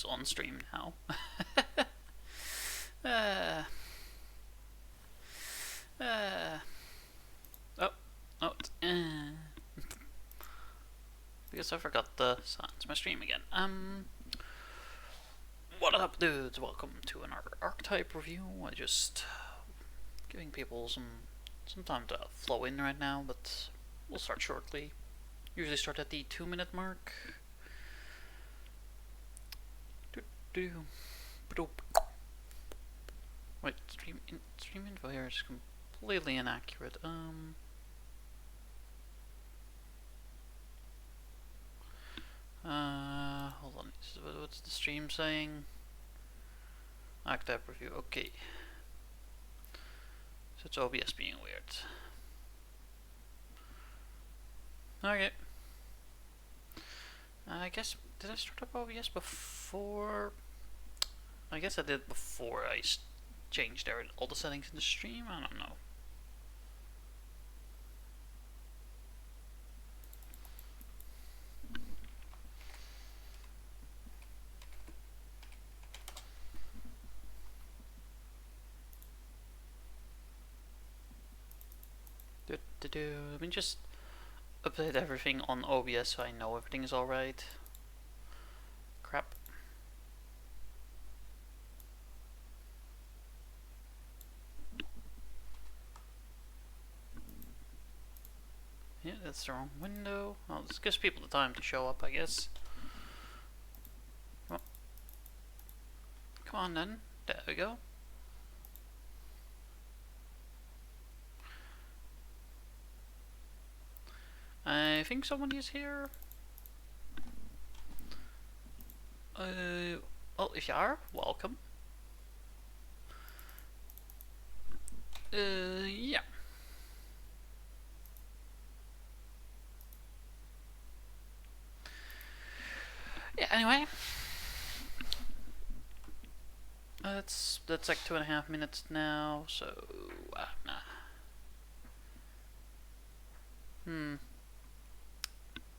is on stream now. uh, uh, oh, oh, because I forgot to silence my stream again. What up, dudes? Welcome to another Archetype review. I just giving people some time to flow in right now, but we'll start shortly. Usually start at the 2-minute mark. Wait, stream info here is completely inaccurate. Hold on. What's the stream saying? Archetype review. Okay. So it's OBS being weird. Okay. I guess, did I start up OBS before? I guess I did before I changed all the settings in the stream. I don't know. Let me just update everything on OBS so I know everything is alright. Crap. Yeah, that's the wrong window. Well, this gives people the time to show up, I guess. Well, come on then. There we go. I think somebody is here. Well, if you are, welcome. Yeah. Yeah, anyway. That's like 2.5 minutes now, so nah.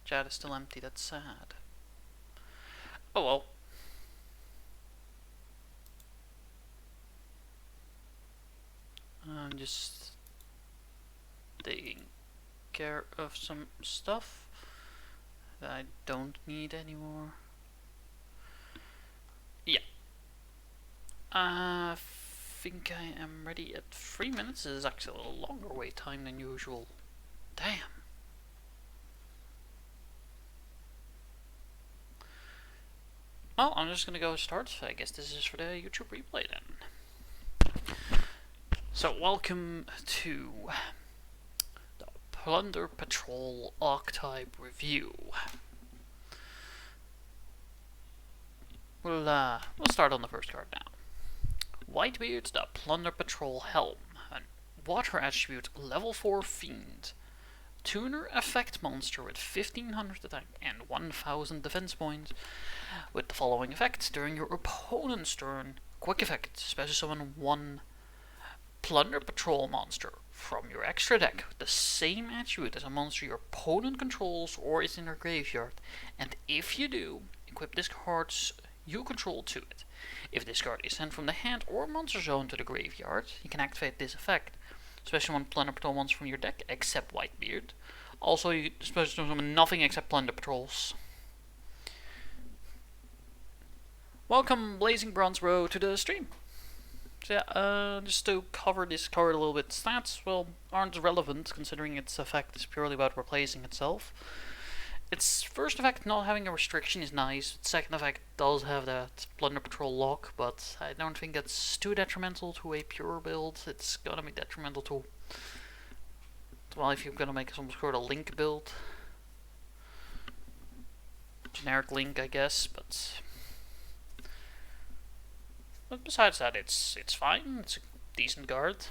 Chat is still empty, that's sad. Oh well. I'm just taking care of some stuff that I don't need anymore. Yeah. I think I am ready at 3 minutes. This is actually a longer wait time than usual. Damn. Well, I'm just gonna go start. I guess this is for the YouTube replay then. So, welcome to the Plunder Patroll Archetype review. We'll start on the first card now. Whitebeard's the Plunder Patrol Helm, a water attribute level 4 fiend. Tuner effect monster with 1500 attack and 1000 defense points with the following effects during your opponent's turn. Quick effect, special summon 1 Plunder Patrol monster from your extra deck with the same attribute as a monster your opponent controls or is in their graveyard, and if you do, equip this card's you control to it. If this card is sent from the hand or monster zone to the graveyard, you can activate this effect. Special summon Plunder Patrol monsters from your deck, except Whitebeard. Also, you special summon nothing except Plunder Patrols. Welcome, Blazing Bronze Row, to the stream. So yeah, just to cover this card a little bit, stats, well, aren't relevant, considering its effect is purely about replacing itself. Its first effect, not having a restriction, is nice. Its second effect does have that Plunder Patrol lock, but I don't think that's too detrimental to a pure build. It's gonna be detrimental to, well, if you're gonna make some sort of link build. Generic link, I guess, but besides that, it's fine. It's a decent card.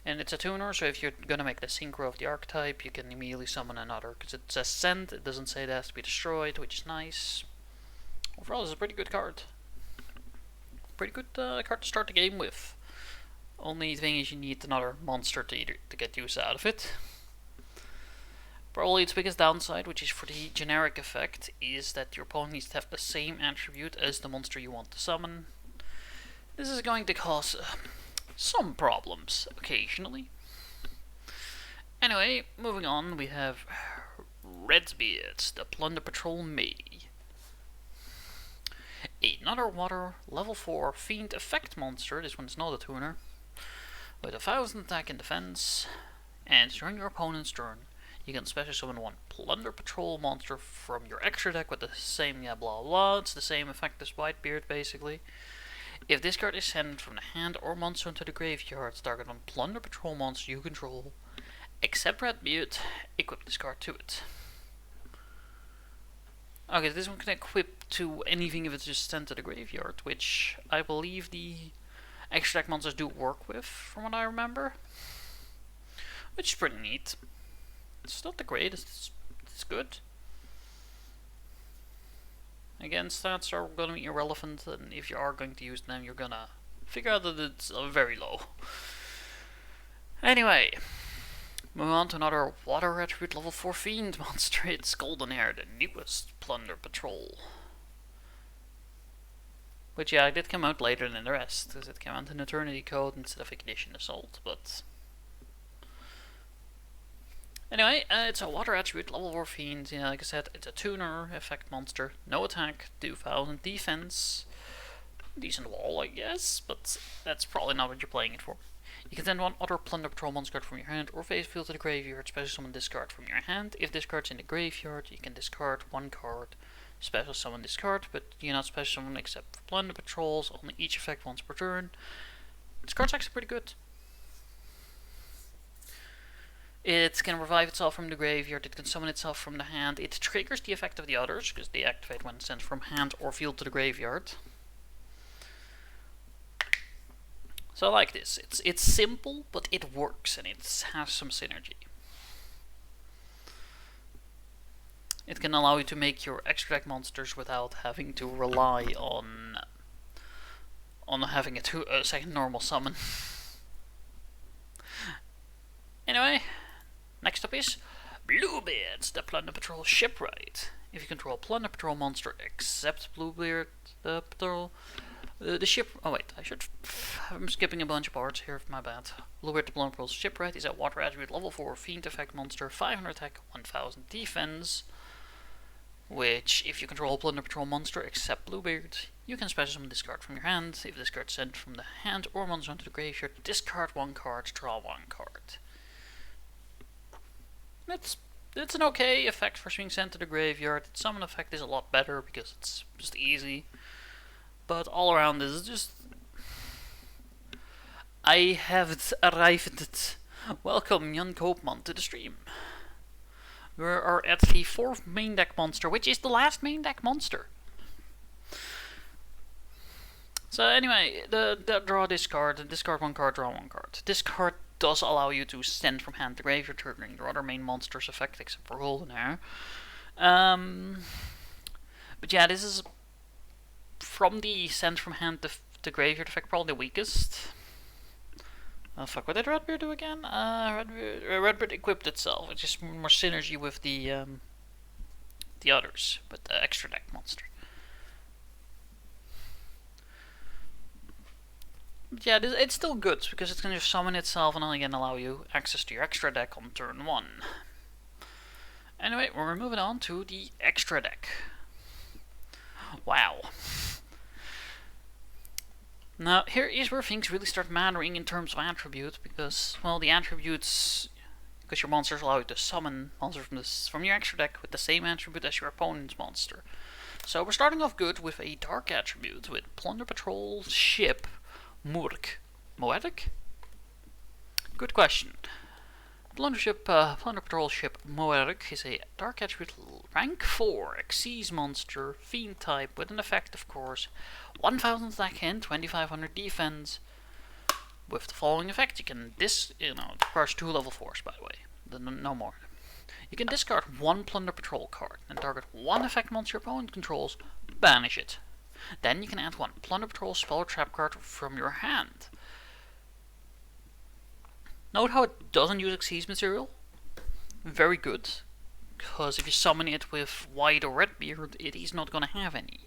And it's a tuner, so if you're gonna make the synchro of the archetype, you can immediately summon another, because it says send, it doesn't say it has to be destroyed, which is nice. Overall, it's a pretty good card. Pretty good card to start the game with. Only thing is you need another monster to get use out of it. Probably its biggest downside, which is for the generic effect, is that your opponent needs to have the same attribute as the monster you want to summon. This is going to cause some problems occasionally. Anyway, moving on, we have Redbeard, the Plunder Patrol Melee. Another water level 4 fiend effect monster, this one is not a tuner, with 1000 attack and defense, and during your opponent's turn, you can special summon one Plunder Patrol monster from your extra deck with the same blah blah, it's the same effect as Whitebeard basically. If this card is sent from the hand or monster into the graveyard, target one Plunder Patrol monster you control, except Redbeard, equip this card to it. Okay, this one can equip to anything if it's just sent to the graveyard, which I believe the extra deck monsters do work with, from what I remember. Which is pretty neat. It's not the greatest, it's good. Again, stats are going to be irrelevant, and if you are going to use them, you're gonna figure out that it's very low. Anyway, move on to another water attribute level 4 fiend monster. It's Golden Hair, the newest Plunder Patrol. Which, yeah, it did come out later than the rest, because it came out in Eternity Code instead of Ignition Assault, but... Anyway, it's a water attribute level 4 fiend. Yeah, like I said, it's a tuner effect monster. No attack, 2000 defense. Decent wall, I guess, but that's probably not what you're playing it for. You can send one other Plunder Patrol monster card from your hand or face field to the graveyard, special summon this card from your hand. If this card's in the graveyard, you can discard one card, special summon this card, but you cannot special summon except for Plunder Patrols, only each effect once per turn. This card's actually pretty good. It can revive itself from the graveyard, it can summon itself from the hand, it triggers the effect of the others, because they activate when sent from hand or field to the graveyard. So I like this. It's simple, but it works, and it has some synergy. It can allow you to make your extra deck monsters without having to rely on having a second normal summon. Anyway, next up is Bluebeard, the Plunder Patrol Shipwright. If you control a Plunder Patrol monster except Bluebeard, the patrol, the ship. Oh wait, I'm skipping a bunch of parts here. My bad. Bluebeard, the Plunder Patrol Shipwright is a water attribute level 4 fiend effect monster, 500 attack, 1000 defense. Which, if you control a Plunder Patrol monster except Bluebeard, you can special summon this card from your hand. If this card is sent from the hand or monster onto the graveyard, discard one card, draw one card. It's an okay effect for being sent to the graveyard. Its summon effect is a lot better because it's just easy. But all around this is just... I have arrived. Welcome Jan Koopman to the stream. We are at the 4th main deck monster, which is the last main deck monster. So anyway, draw this card, discard one card, draw one card. This card does allow you to send from hand to graveyard triggering your other main monster's effect, except for Golden Hair. But yeah, this is from the send from hand to graveyard effect probably the weakest. Fuck, what did Redbeard do again? Redbeard equipped itself, which is more synergy with the others, but the extra deck monster. But yeah, it's still good, because it can just summon itself and only again allow you access to your extra deck on turn 1. Anyway, we're moving on to the extra deck. Wow. Now, here is where things really start mattering in terms of attributes, because, well, the attributes, because your monsters allow you to summon monsters from your extra deck with the same attribute as your opponent's monster. So we're starting off good with a dark attribute with Plunder Patrol Ship Murk. Moetic? Good question. Plunder Patrol Ship Moetic is a dark attribute rank 4 Xyz monster, fiend type, with an effect, of course, 1000 attack and 2500 defense. With the following effect, you can it requires 2 level 4s, by the way, no more. You can discard one Plunder Patrol card and target one effect monster your opponent controls, banish it. Then you can add one Plunder Patrol spell or trap card from your hand. Note how it doesn't use Xyz material. Very good. because if you summon it with White or Redbeard, it is not going to have any.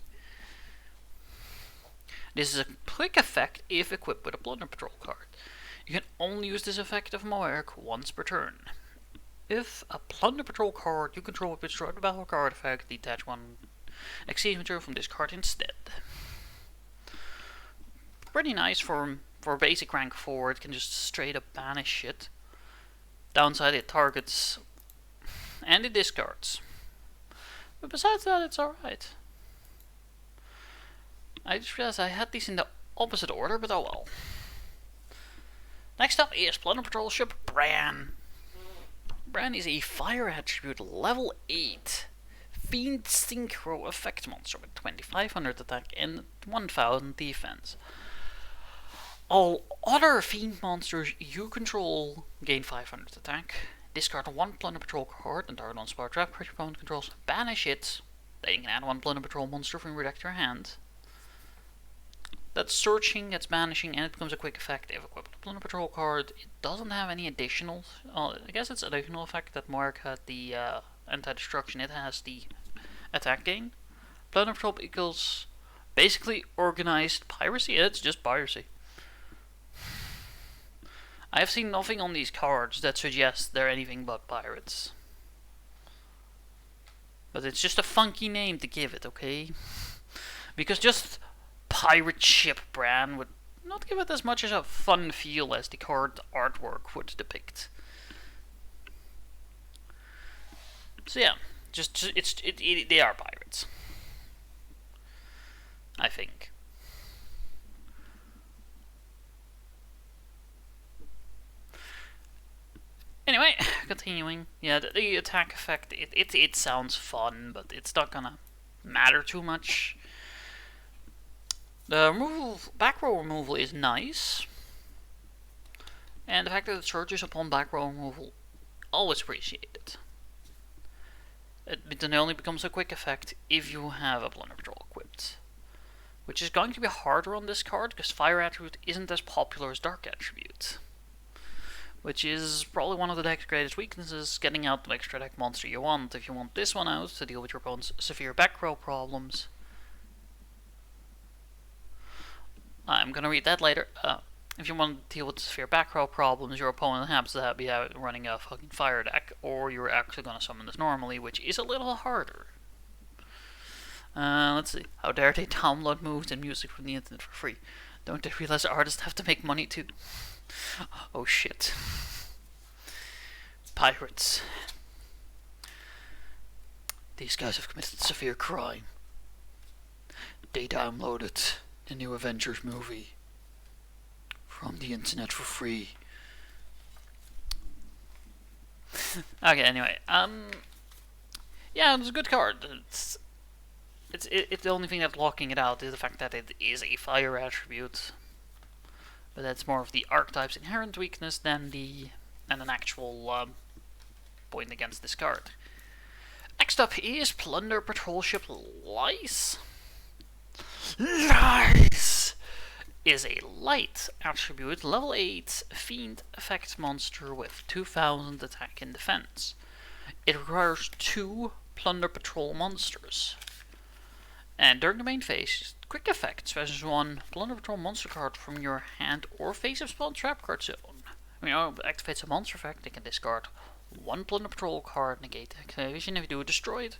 This is a quick effect if equipped with a Plunder Patrol card. You can only use this effect of Moerk once per turn. If a Plunder Patrol card you control with destroyed the battle card effect, detach one exchange material from this card instead. Pretty nice for basic rank 4, it can just straight up banish shit. Downside, it targets and it discards. But besides that, it's alright. I just realized I had these in the opposite order, but oh well. Next up is Plunder Patrol ship Bran. Bran is a fire attribute level 8 Fiend Synchro effect monster with 2500 attack and 1000 defense. All other Fiend monsters you control gain 500 attack. Discard one Plunder Patrol card and target one Spar Trap card your opponent controls. Banish it. Then you can add one Plunder Patrol monster from your deck to your hand. That's searching, that's banishing, and it becomes a quick effect if equipped with a Plunder Patrol card. It doesn't have any additional. I guess it's additional effect that Moerk had the anti-destruction. It has the attack gain. Plunder Patrol equals basically organized piracy. It's just piracy. I have seen nothing on these cards that suggests they're anything but pirates. But it's just a funky name to give it, okay? Because just pirate ship Bran would not give it as much as a fun feel as the card artwork would depict. So yeah, they are pirates, I think. Anyway, continuing. Yeah, the attack effect, it sounds fun, but it's not gonna matter too much. The removal, back row removal is nice. And the fact that it surges upon back row removal, always appreciated. It then only becomes a quick effect if you have a Plunder Patrol equipped. Which is going to be harder on this card, because Fire Attribute isn't as popular as Dark Attribute. Which is probably one of the deck's greatest weaknesses, getting out the extra deck monster you want. If you want this one out to deal with your opponent's severe back row problems. I'm gonna read that later. If you want to deal with severe back row problems, your opponent happens to be running a fucking fire deck, or you're actually gonna summon this normally, which is a little harder. Let's see. How dare they download moves and music from the internet for free? Don't they realize artists have to make money too? Oh shit. Pirates. These guys have committed severe crime. They downloaded the new Avengers movie from the internet for free. Okay, anyway, yeah, it's a good card. It's the only thing that's locking it out is the fact that it is a fire attribute. But that's more of the archetype's inherent weakness than an actual point against this card. Next up is Plunder Patrol ship Lice. Lice is a light attribute, level 8 Fiend effect monster with 2000 attack and defense. It requires 2 Plunder Patrol monsters. And during the main phase, quick effect, specials 1 Plunder Patrol monster card from your hand or face of spawn trap card zone. When you activates a monster effect, they can discard 1 Plunder Patrol card, negate activation if you do destroy it.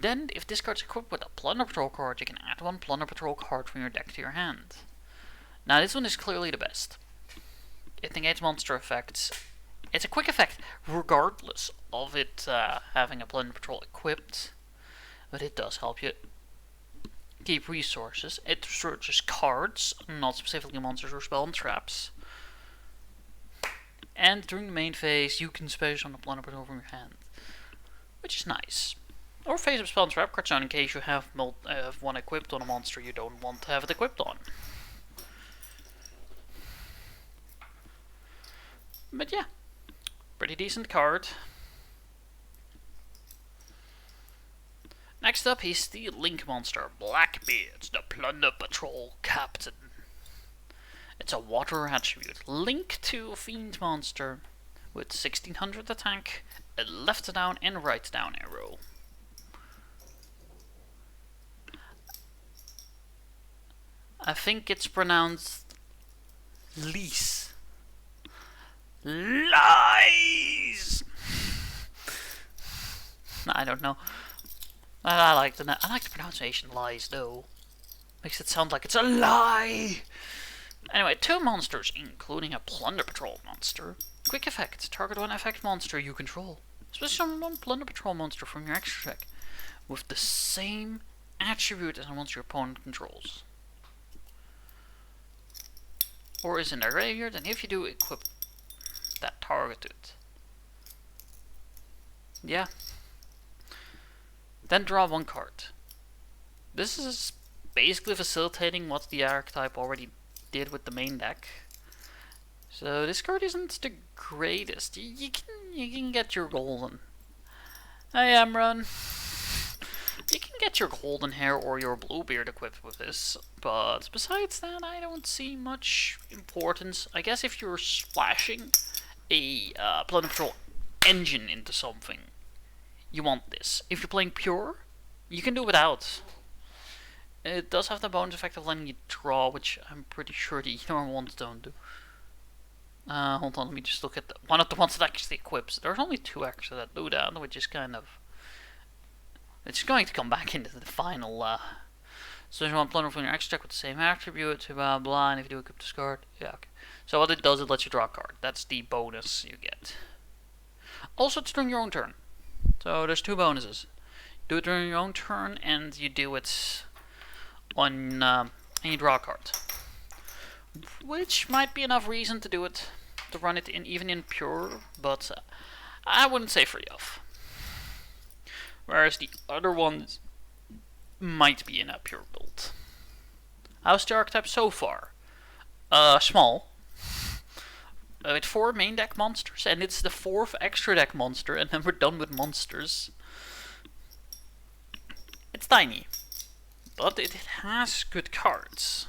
Then, if this card is equipped with a Plunder Patrol card, you can add 1 Plunder Patrol card from your deck to your hand. Now, this one is clearly the best. It negates monster effects. It's a quick effect, regardless of it having a Plunder Patrol equipped. But it does help you keep resources. It searches cards, not specifically monsters or spell and traps. And during the main phase, you can special on a Plunder Patrol from your hand, which is nice. Or phase of spell and trap card zone in case you have one equipped on a monster you don't want to have it equipped on. But yeah, pretty decent card. Next up is the Link monster, Blackbeard, the Plunder Patrol Captain. It's a water attribute. Link to Fiend monster with 1600 attack, a left down and right down arrow. I think it's pronounced Lies. Lies! I don't know. I like the pronunciation lies though. Makes it sound like it's a lie. Anyway, 2 monsters, including a Plunder Patrol monster. Quick effect: target one effect monster you control. Special summon one Plunder Patrol monster from your extra deck with the same attribute as a monster your opponent controls, or is in their graveyard, and if you do, equip that target to it. Yeah. Then draw 1 card. This is basically facilitating what the Archetype already did with the main deck. So this card isn't the greatest. You can get your golden. Hey Amron. You can get your golden hair or your Bluebeard equipped with this, but besides that, I don't see much importance. I guess if you're splashing a Plunder Patrol engine into something, you want this. If you're playing pure, you can do without. It does have the bonus effect of letting you draw, which I'm pretty sure the normal ones don't do. Hold on, let me just look at one of the ones that actually equips. There's only 2 extra that do that, which is kind of... It's going to come back into the final... So you want Plunder from your extra deck with the same attribute, blah blah, and if you do equip this card, yeah, okay. So what it does, it lets you draw a card. That's the bonus you get. Also, it's during your own turn. So there's 2 bonuses. Do it during your own turn, and you do it on... and you draw a card. Which might be enough reason to do it, to run it in even in pure, but I wouldn't say free off. Whereas the other ones might be in a pure build. How's the Archetype so far? Small. With 4 main deck monsters, and it's the 4th extra deck monster, and then we're done with monsters. It's tiny, but it has good cards.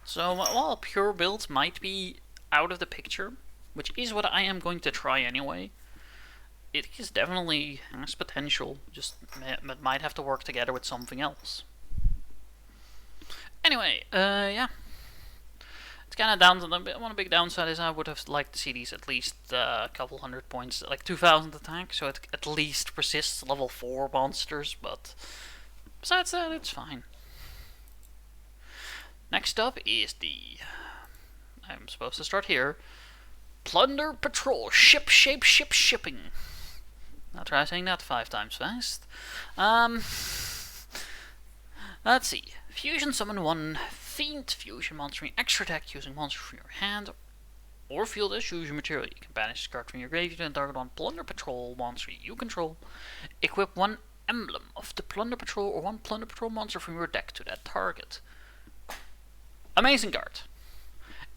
So while pure builds might be out of the picture, which is what I am going to try anyway, it is definitely has potential, just it might have to work together with something else. Anyway, yeah. It's kind of down to one big downside is I would have liked to see these at least a couple hundred points, like 2000 attack, so it at least persists level 4 monsters, but besides that, it's fine. Next up is the... I'm supposed to start here. Plunder Patrol Ship Shape Ship Shipping. I'll try saying that 5 times fast. Let's see. Fusion summon 1 Fiend Fusion monster in extra deck using monster from your hand or field as fusion material. You can banish this card from your graveyard and target 1 Plunder Patrol monster you control. Equip 1 emblem of the Plunder Patrol or 1 Plunder Patrol monster from your deck to that target. Amazing card.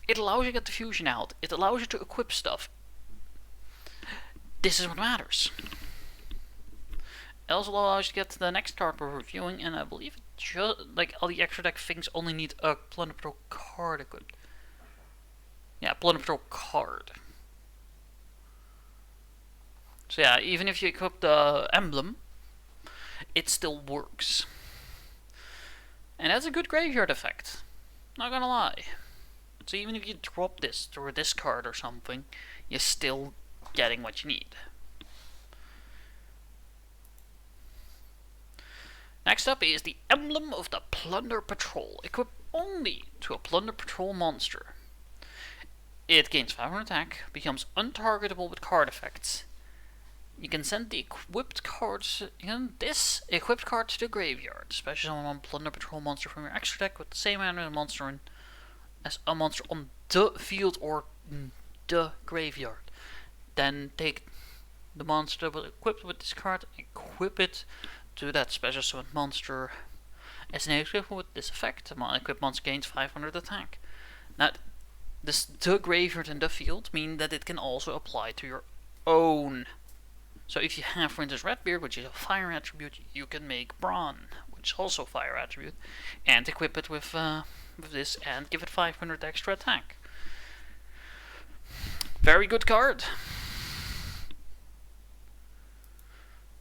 It allows you to get the fusion out. It allows you to equip stuff. This is what matters. It also allows you to get to the next card we're reviewing, and I believe it like all the extra deck things only need a Plunder Patrol card equipped. Yeah, Plunder Patrol card. So yeah, even if you equip the emblem, it still works. And that's a good graveyard effect. Not gonna lie. So even if you drop this or this card or something, you're still getting what you need. Next up is the emblem of the Plunder Patrol. Equipped only to a Plunder Patrol monster. It gains 500 attack, becomes untargetable with card effects. You can send the equipped cards, this equipped card to the graveyard. Special summon 1 Plunder Patrol monster from your extra deck with the same mana monster as a monster on the field or the graveyard. Then take the monster equipped with this card, equip it to that special summon monster as an equipment with this effect. The equipped monster gains 500 attack. Now, this the graveyard and the field mean that it can also apply to your own. So if you have, for instance, Redbeard, which is a fire attribute, you can make Brawn, which is also a fire attribute, and equip it with this and give it 500 extra attack. Very good card.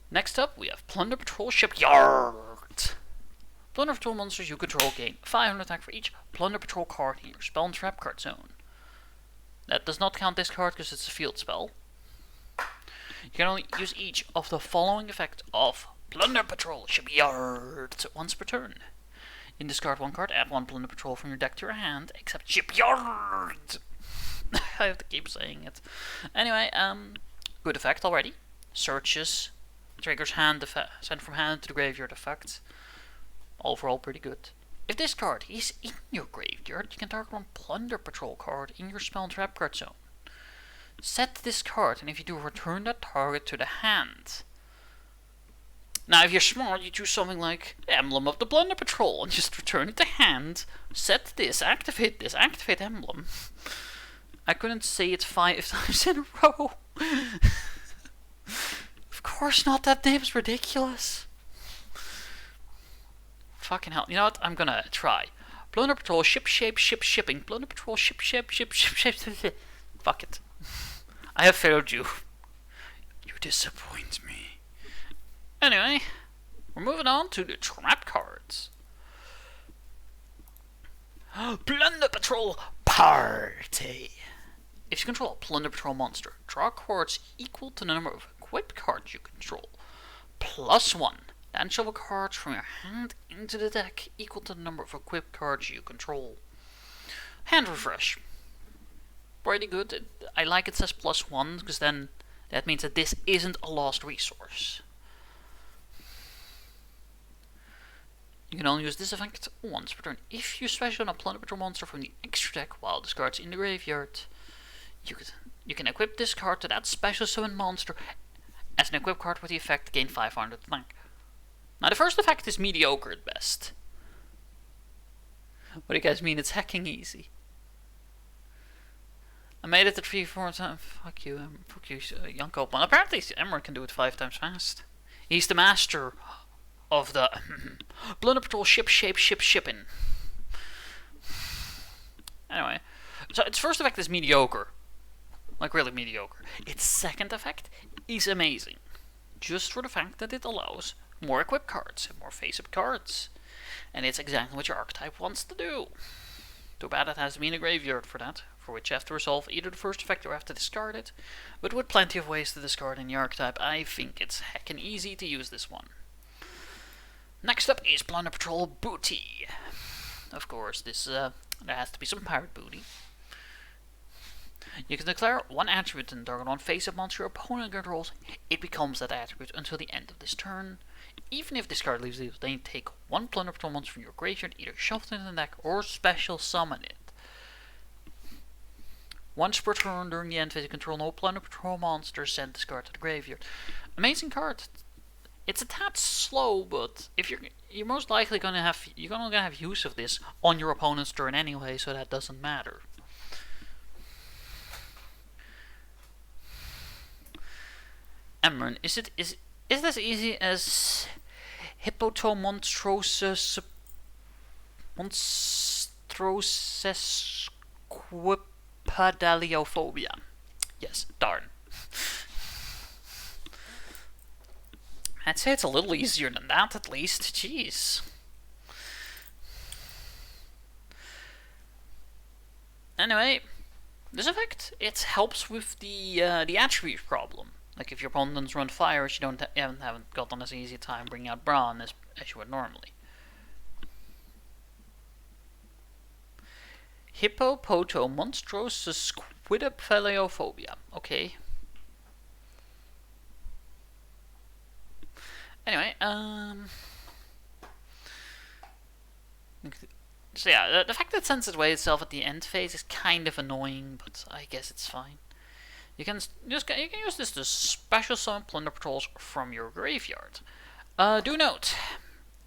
Next up, we have Plunder Patrol Shipyard. Plunder Patrol monsters you control gain 500 attack for each Plunder Patrol card in your spell and trap card zone. That does not count this card because it's a field spell. You can only use each of the following effects of Plunder Patrol Shipyard once per turn. You can discard one card, add one Plunder Patrol from your deck to your hand, except Shipyard! I have to keep saying it. Anyway, good effect already. Searches, triggers hand send from hand to the graveyard effect. Overall pretty good. If this card is in your graveyard, you can target one Plunder Patrol card in your spell and trap card zone. Set this card, and if you do, return that target to the hand. Now, if you're smart, you choose something like Emblem of the Plunder Patrol, and just return it to hand. Set this, activate emblem. I couldn't say it 5 times in a row. Of course not, that name's ridiculous. Fucking hell. You know what? I'm gonna try. Plunder Patrol, ship shape, ship shipping. Plunder Patrol, ship shape, ship. Fuck it. I have failed you. You disappoint me. Anyway, we're moving on to the trap cards. Plunder Patrol Party. If you control a Plunder Patrol monster, draw cards equal to the number of equipped cards you control, +1. Then shuffle cards from your hand into the deck equal to the number of equipped cards you control. Hand refresh. Pretty good. I like it says +1 because then that means that this isn't a lost resource. You can only use this effect once per turn. If you special on a Plunder Patrol monster from the extra deck while this card's in the graveyard, you can equip this card to that special summon monster as an equipped card with the effect gain 500 attack. Now the first effect is mediocre at best. What do you guys mean? It's hacking easy. I made it to 3-4 times. Fuck you, young Copeland. Apparently Emmer can do it 5 times fast. He's the master of the Plunder Patrol ship shape ship shipping. Anyway, so its first effect is mediocre. Like really mediocre. Its second effect is amazing. Just for the fact that it allows more equipped cards and more face-up cards. And it's exactly what your archetype wants to do. Too bad it has to be in a graveyard for that, for which you have to resolve either the first effect or have to discard it. But with plenty of ways to discard in the archetype, I think it's heckin' easy to use this one. Next up is Plunder Patrol Booty. Of course, this there has to be some pirate booty. You can declare one attribute and target one face-up monster your opponent controls. It becomes that attribute until the end of this turn. Even if this card leaves the then you take one Plunder Patrol monster from your graveyard, either shuffle it in the deck or special summon it. Once per turn during the end phase, you control no Plunder Patrol monsters, send this card to the graveyard. Amazing card. It's a tad slow, but if you're most likely gonna have use of this on your opponent's turn anyway, so that doesn't matter. Emran, is this as easy as monstrosesquipedaliophobia? Yes, darn. I'd say it's a little easier than that, at least. Jeez. Anyway, this effect, it helps with the attribute problem. Like if your opponents run fires, you haven't gotten as easy a time bringing out Brawn as you would normally. Hippopotomonstrosesquipedaliophobia. Okay. Anyway, so yeah, the fact that it sends it away itself at the end phase is kind of annoying, but I guess it's fine. You can use this to special summon Plunder Patrols from your graveyard. Do note,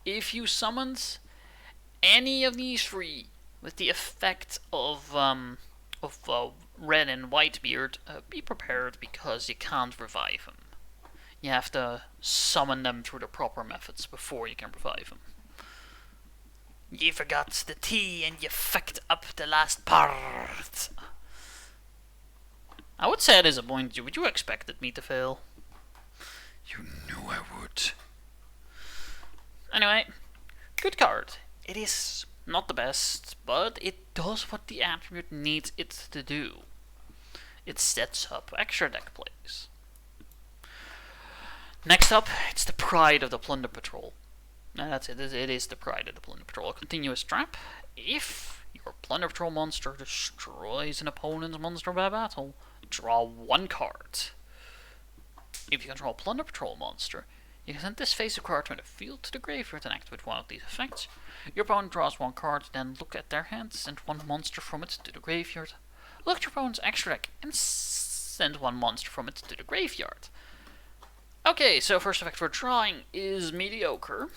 if you summoned any of these three with the effect of Red and Whitebeard, be prepared because you can't revive them. You have to summon them through the proper methods before you can revive them. You forgot the T and you fucked up the last part. I would say I disappointed you, but you expected me to fail. You knew I would. Anyway, good card. It is not the best, but it does what the attribute needs it to do. It sets up extra deck plays. Next up, it's the pride of the Plunder Patrol. And that's it. It is the pride of the Plunder Patrol. A continuous trap. If your Plunder Patrol monster destroys an opponent's monster by battle, draw one card. If you control a Plunder Patrol monster, you can send this face of card from the field to the graveyard and activate one of these effects. Your opponent draws one card, then look at their hand, send one monster from it to the graveyard. Look at your opponent's extra deck and send one monster from it to the graveyard. Okay, so first effect for drawing is mediocre.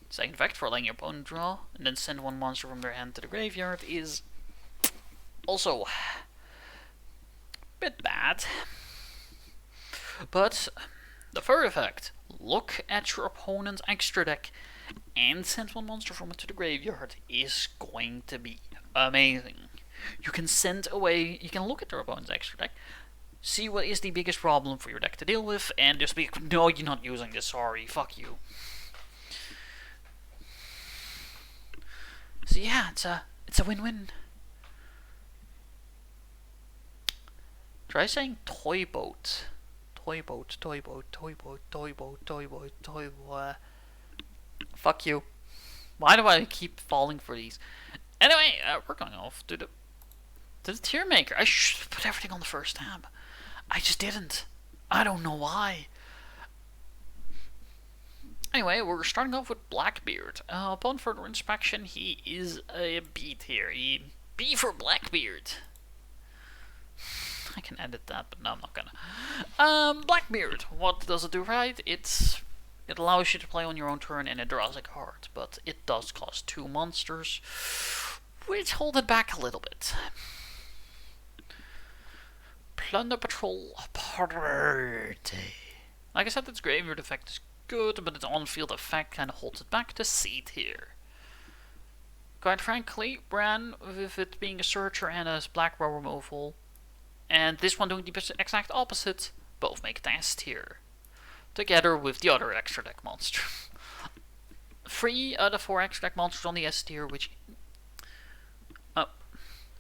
Second effect for letting your opponent draw and then send one monster from their hand to the graveyard is also a bit bad. But the third effect, look at your opponent's extra deck and send one monster from it to the graveyard, is going to be amazing. You can look at your opponent's extra deck, see what is the biggest problem for your deck to deal with, and just be, no, you're not using this, sorry, fuck you. So yeah, it's a win-win. Try saying toy boat. Toy boat, toy boat, toy boat, toy boat, toy boat, toy boat. Fuck you. Why do I keep falling for these? Anyway, we're going off to the tier maker. I should put everything on the first tab. I just didn't. I don't know why. Anyway, we're starting off with Blackbeard. Upon further inspection, he is a B tier. B for Blackbeard. I can edit that, but no, I'm not gonna. Blackbeard. What does it do right? It allows you to play on your own turn and it draws a card, but it does cost 2 monsters, which hold it back a little bit. Plunder Patrol Party. Like I said, its graveyard effect is good, but its on-field effect kind of holds it back to C tier. Quite frankly, Bran, with it being a searcher and a black row removal, and this one doing the exact opposite, both make it S tier. Together with the other extra deck monster. 3 out of 4 extra deck monsters on the S tier, which...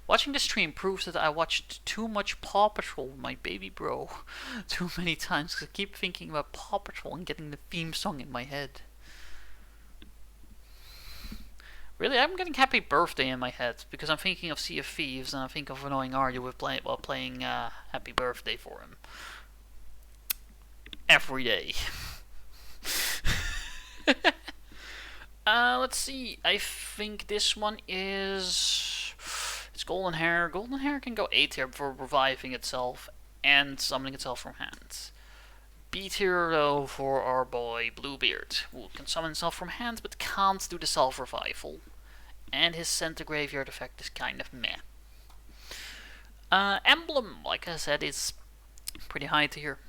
watching this stream proves that I watched too much Paw Patrol with my baby bro too many times, because I keep thinking about Paw Patrol and getting the theme song in my head. Really, I'm getting Happy Birthday in my head, because I'm thinking of Sea of Thieves, and I think of annoying Arya while playing Happy Birthday for him. Every day. Let's see, I think this one is... It's Golden Hair. Golden Hair can go A tier for reviving itself and summoning itself from hand. B tier though for our boy Bluebeard, who can summon himself from hand but can't do the self-revival. And his sent to graveyard effect is kind of meh. Emblem, like I said, is pretty high tier.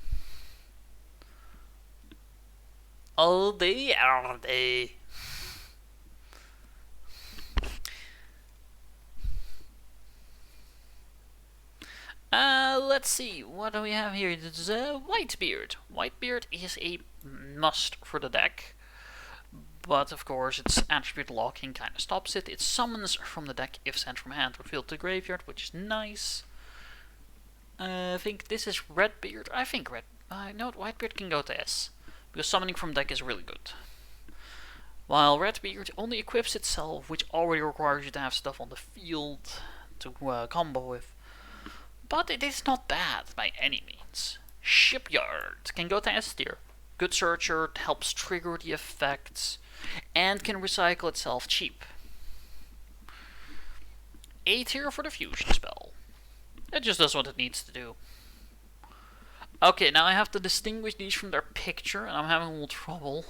All day. Let's see, what do we have here? This is Whitebeard. Whitebeard is a must for the deck, but of course its attribute locking kind of stops it. It summons from the deck if sent from hand or field to graveyard, which is nice. I think this is Redbeard. I think no, Whitebeard can go to S, because summoning from deck is really good. While Redbeard only equips itself, which already requires you to have stuff on the field to combo with. But it is not bad by any means. Shipyard can go to S tier. Good searcher, helps trigger the effects, and can recycle itself cheap. A tier for the fusion spell. It just does what it needs to do. Okay, now I have to distinguish these from their picture, and I'm having a little trouble.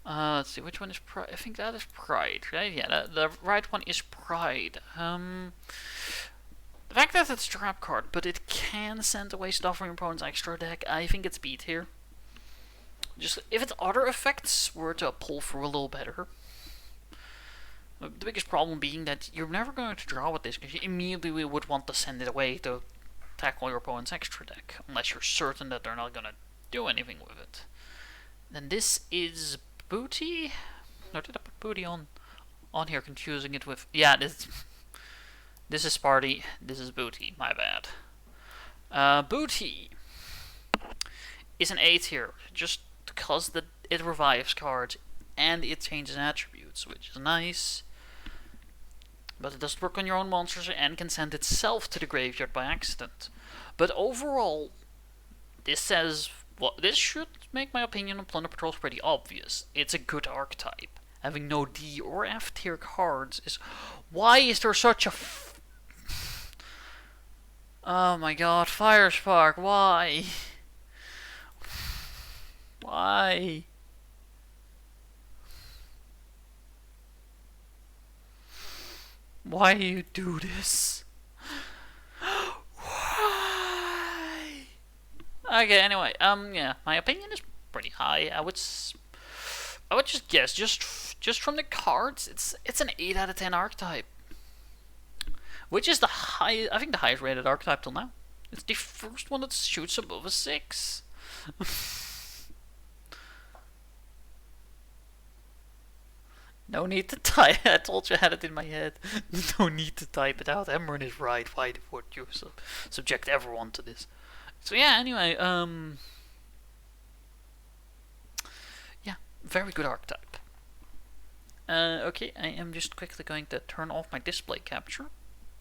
Let's see, which one is Pride? I think that is Pride, right? Yeah, the right one is Pride. The fact that it's a trap card, but it can send away stuff from your opponent's extra deck, I think it's B tier. Just if its other effects were to pull through a little better. The biggest problem being that you're never going to draw with this, because you immediately would want to send it away to tackle your opponent's extra deck, unless you're certain that they're not gonna do anything with it. Then this is booty. Or did I put booty on here, confusing it with... Yeah, this is party, this is booty, my bad. Booty is an A tier, just because it revives cards and it changes attributes, which is nice. But it doesn't work on your own monsters and can send itself to the graveyard by accident. But overall, this says... Well, this should make my opinion on Plunder Patroll pretty obvious. It's a good archetype. Having no D or F tier cards is... Why is there such a... Oh my god, Fire Spark, why? Why? Why do you do this? Why? Okay, anyway, yeah, my opinion is pretty high. I would just guess, just from the cards, it's an 8 out of 10 archetype, which is I think the highest rated archetype till now. It's the first one that shoots above a 6. No need to type. I told you I had it in my head. No need to type it out. Emran is right. Why would you subject everyone to this? So yeah, anyway, yeah, very good archetype. Okay, I am just quickly going to turn off my display capture,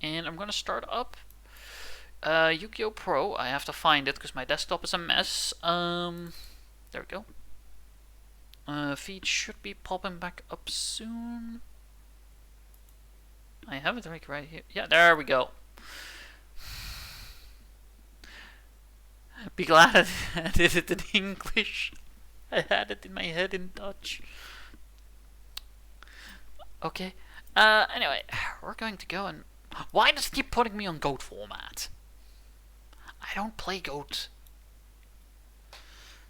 and I'm gonna start up Yu-Gi-Oh! Pro. I have to find it because my desktop is a mess. There we go. Feed should be popping back up soon. I have it right here. Yeah, there we go. Be glad I did it in English. I had it in my head in Dutch. Okay. Anyway, we're going to go and... Why does it keep putting me on GOAT format? I don't play GOAT.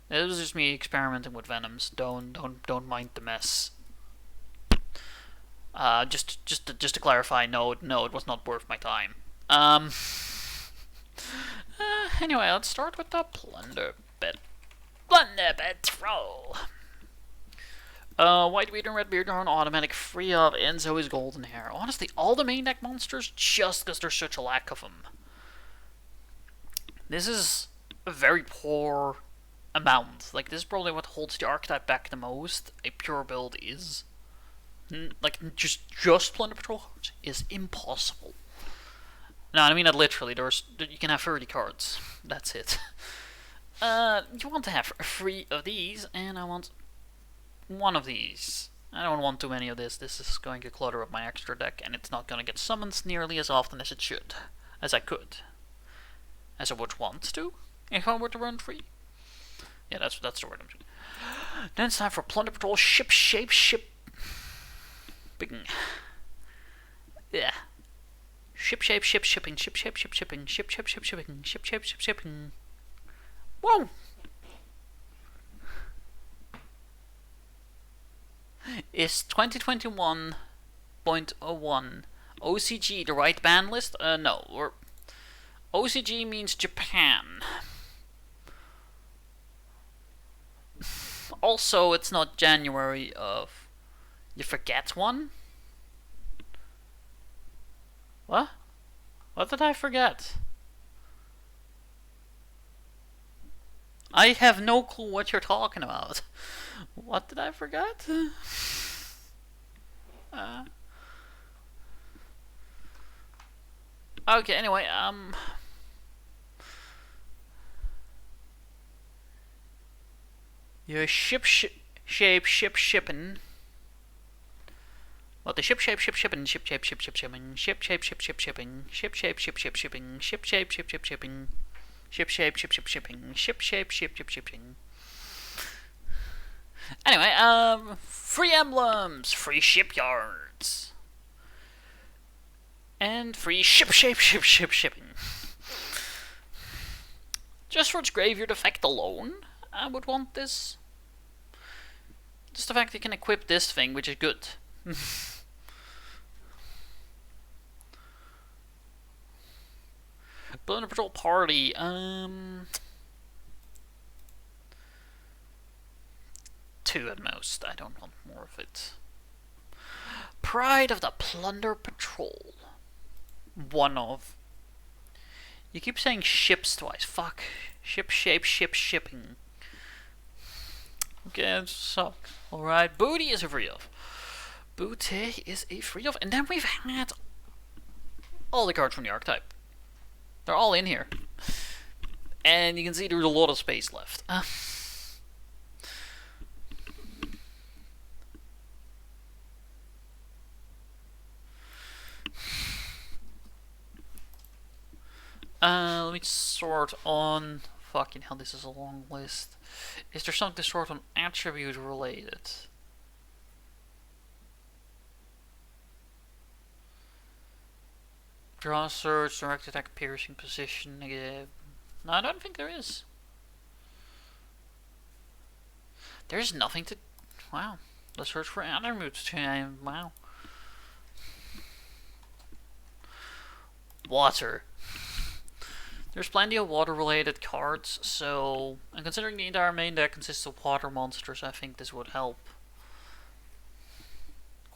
It was just me experimenting with Venoms. Don't mind the mess. Just to clarify, no, it was not worth my time. Anyway, let's start with the Plunder Patroll. Whitebeard and Redbeard are on automatic, free of Enzo is Golden Hair. Honestly, all the main deck monsters, just because there's such a lack of them. This is a very poor amount. Like, this is probably what holds the archetype back the most. A pure build is... Like, just Plunder Patrol cards is impossible. No, I mean that literally. You can have 30 cards. That's it. You want to have 3 of these, and I want 1 of these. I don't want too many of this. This is going to clutter up my extra deck, and it's not going to get summoned nearly as often as it should. As I could. As I would want to, if I were to run 3. Yeah, that's the word I'm saying. Then it's time for Plunder Patrol Ship Shape Shipping. Yeah. Ship shape ship shipping. Ship shape ship shipping. Ship shape ship shipping. Ship shape ship shipping. Whoa! Is 2021.01 OCG the right ban list? No. OCG means Japan. Also, it's not January of... You forget one? What? What did I forget? I have no clue what you're talking about. What did I forget? Okay, anyway, your ship shape ship shipping. Well, the ship shape ship shipping, ship shape ship ship shipping, ship shape ship ship shipping, ship shape ship ship shipping, ship shape ship ship shipping, ship shape ship ship shipping, ship shape ship ship shipping. Anyway, free emblems, free shipyards, and free ship shape ship ship shipping. Just for its graveyard effect alone, I would want this. Just the fact you can equip this thing, which is good. Plunder Patrol Party. Two at most. I don't want more of it. Pride of the Plunder Patrol. One of. You keep saying ships twice. Fuck. Ship shape, ship shipping. Okay, so. Alright, booty is a free of. Booty is a free of. And then we've had all the cards from the Archetype. They're all in here. And you can see there's a lot of space left. Let me sort on... Fucking hell, this is a long list. Is there something to sort on attribute related? Draw, search, direct attack, piercing, position, negative. No, I don't think there is. There's nothing to... Wow. Let's search for attributes. Wow. Water. There's plenty of water-related cards, so... And considering the entire main deck consists of water monsters, I think this would help.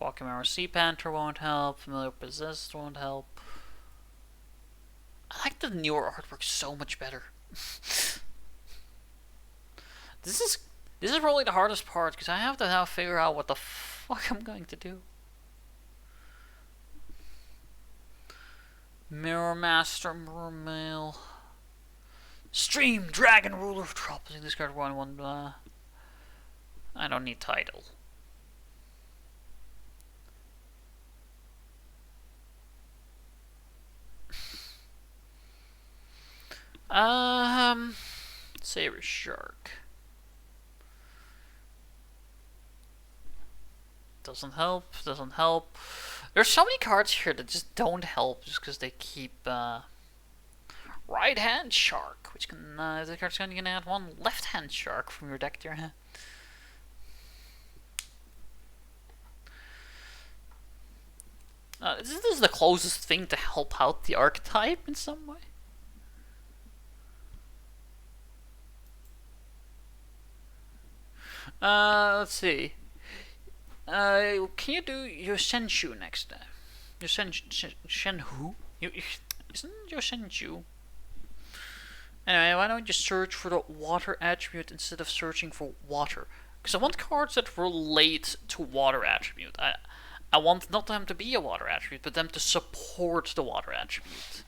Quackmare Sea Panther won't help. Familiar Possessed won't help. I like the newer artwork so much better. This is probably the hardest part, because I have to now figure out what the fuck I'm going to do. Mirror Master, Mirror Mail. Stream Dragon Ruler of Tropics. This card 1/1 blah. I don't need title. Saber Shark. Doesn't help, doesn't help. There's so many cards here that just don't help just because they keep right hand shark, which can the card's going to add one left hand shark from your deck to your hand. This is the closest thing to help out the archetype in some way. Let's see. Can you do Yosenshu next time? Shenhu? Isn't Yosenshu? Anyway, why don't you search for the water attribute instead of searching for water? Because I want cards that relate to water attribute. I want not them to be a water attribute, but them to support the water attribute.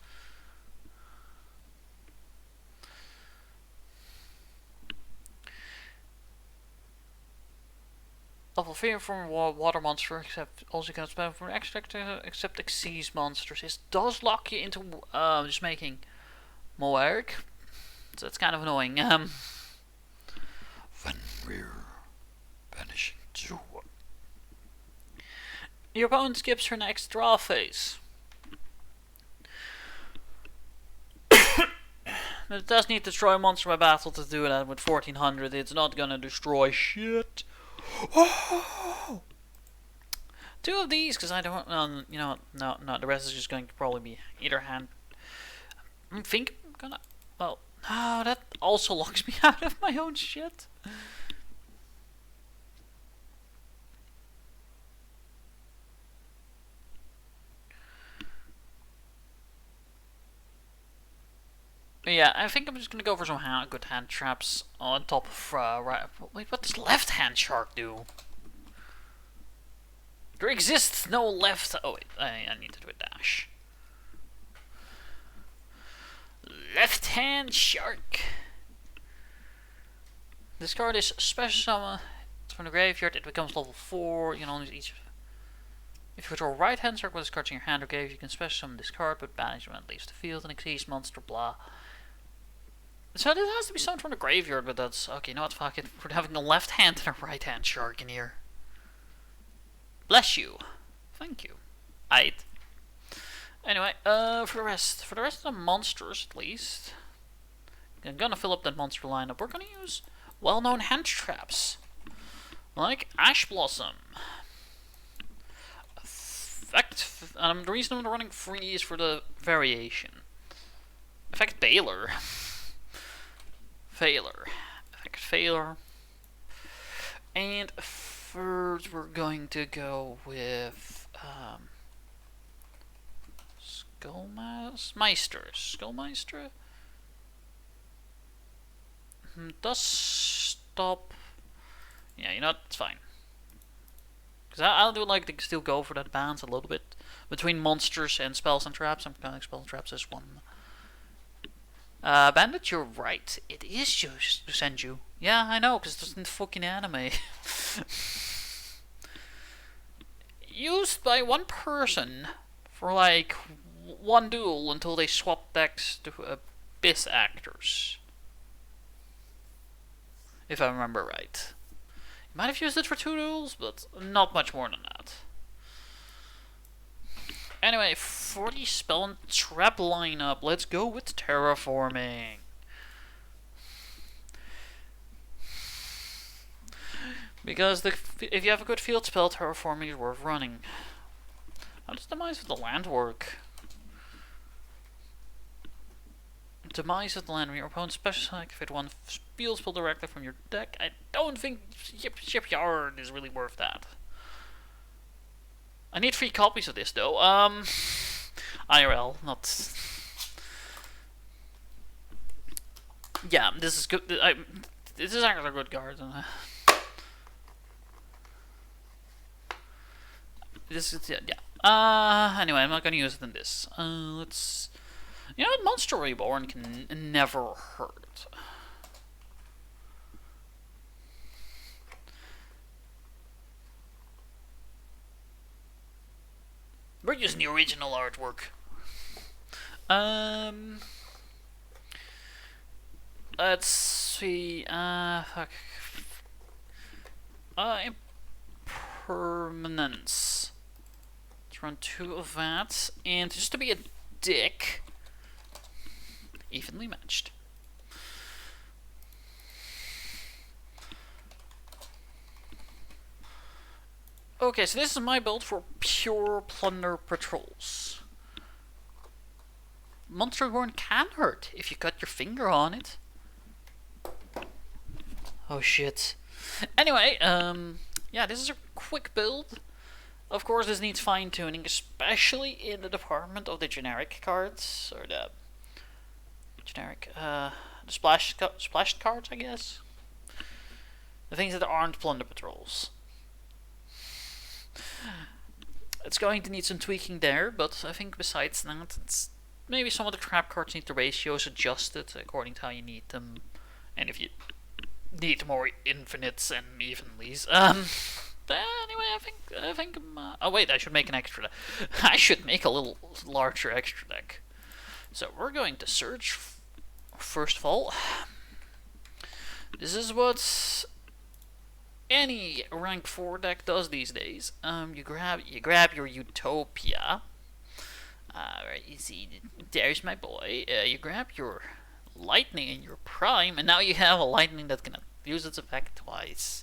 Level 3 from water monster, except also can spell from extract except exceeds monsters. It does lock you into just making more work. So that's kind of annoying. When we're banishing 2. Your opponent skips her next draw phase. But it does need to destroy a monster by battle to do that with 1400. It's not gonna destroy shit. Oh! 2 of these, because I don't, you know, no, the rest is just going to probably be either hand. I think I'm gonna, well, no, that also locks me out of my own shit. Yeah, I think I'm just gonna go for some good hand traps on top of, right. Wait, what does left hand shark do? There exists no left. Oh wait, I need to do a dash. Left hand shark. This card is special summon. It's from the graveyard. It becomes level 4. You can only use each. If you draw right hand shark with this card in your hand or graveyard, you can special summon this card, but banishment leaves the field and exceeds monster. Blah. So this has to be something from the graveyard, but that's okay. You know what? Fuck it. We're having a left hand and a right hand shark in here. Bless you. Thank you. Aight. Anyway, for the rest of the monsters, at least, I'm gonna fill up that monster lineup. We're gonna use well-known hand traps, like Ash Blossom. Effect. The reason I'm running 3 is for the variation. Effect Baylor. Failure. Effect Failure. And first we're going to go with Skullmeister. Does stop. Yeah, you know what? It's fine. Because I do like to still go for that balance a little bit between monsters and spells and traps. I'm counting spells and traps as one. Bandit, you're right. It is just to send you. Yeah, I know, because it's in the fucking anime. Used by one person for like one duel until they swap decks to Abyss actors. If I remember right. You might have used it for 2 duels, but not much more than that. Anyway, for the spell and trap lineup, let's go with terraforming. Because if you have a good field spell, terraforming is worth running. How does Demise of the Land work? Demise of the Land. When your opponent special activate one field spell directly from your deck. I don't think Shipyard is really worth that. I need 3 copies of this though. IRL, not. Yeah, this is good. This is actually a good card. This is yeah. Anyway, I'm not gonna use it in this. Let's. You know, Monster Reborn can never hurt. We're using the original artwork. Let's see. Fuck. Impermanence. Let's run 2 of that, and just to be a dick, evenly matched. Okay, so this is my build for pure Plunder Patrols. Monster Reborn can hurt if you cut your finger on it. Oh shit. Anyway, yeah, this is a quick build. Of course, this needs fine-tuning, especially in the department of the generic cards, or the generic, the splashed cards, I guess. The things that aren't Plunder Patrols. It's going to need some tweaking there, but I think besides that, it's maybe some of the trap cards need the ratios adjusted according to how you need them, and if you need more infinites and evenlies. But anyway, I think. Oh wait, I should make an extra deck. I should make a little larger extra deck. So we're going to search. First of all, this is what any rank 4 deck does these days. You grab your Utopia. Right, you see, there's my boy. You grab your Lightning and your Prime, and now you have a Lightning that can use its effect twice.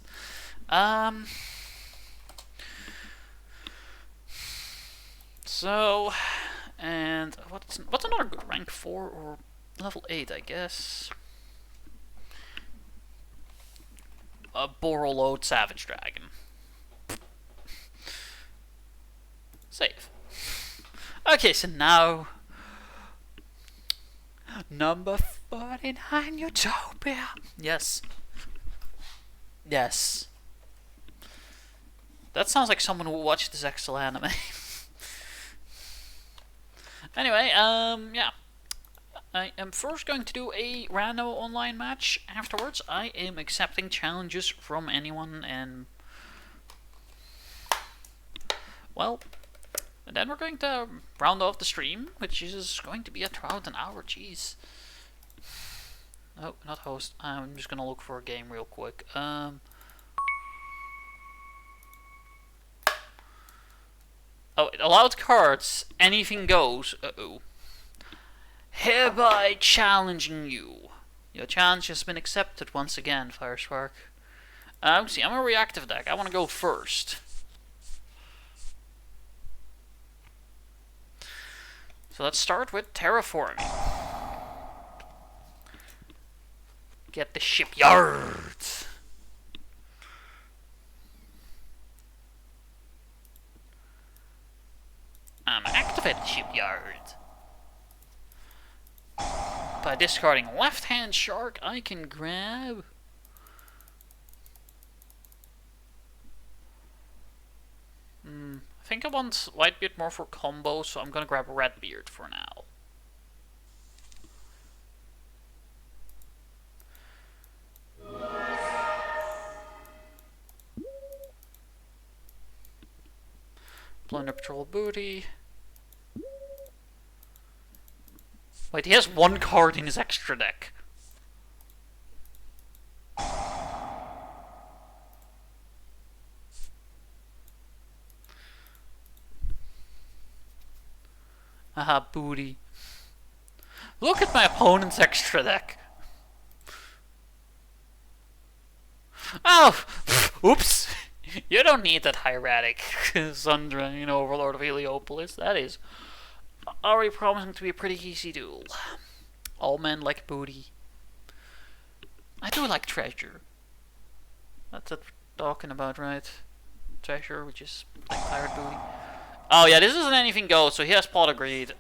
So, and what's another good rank 4 or level 8, I guess? A Borreload Savage Dragon. Save. Okay, so now number 49, Utopia. Yes. Yes. That sounds like someone who watched this Excel anime. Anyway, yeah. I am first going to do a random online match. Afterwards, I am accepting challenges from anyone, and well, and then we're going to round off the stream, which is going to be about an hour. Jeez. No, not host. I'm just gonna look for a game real quick. Oh, allowed cards. Anything goes. Uh-oh. Hereby challenging you. Your challenge has been accepted once again, Firespark. See, I'm a reactive deck. I want to go first. So let's start with terraforming. Get the shipyard. Activate the shipyard. By discarding left-hand shark, I can grab... I think I want Whitebeard more for combo, so I'm gonna grab Redbeard for now. Plunder Patrol booty. Wait, he has one card in his extra deck. Haha, booty. Look at my opponent's extra deck. Oh! Oops! You don't need that hieratic Sundra, you know, Overlord of Heliopolis. That is already promising to be a pretty easy duel. All men like booty. I do like treasure. That's what we're talking about, right? Treasure, which is like pirate booty. Oh yeah, this isn't anything goes, so he has Pot of Greed.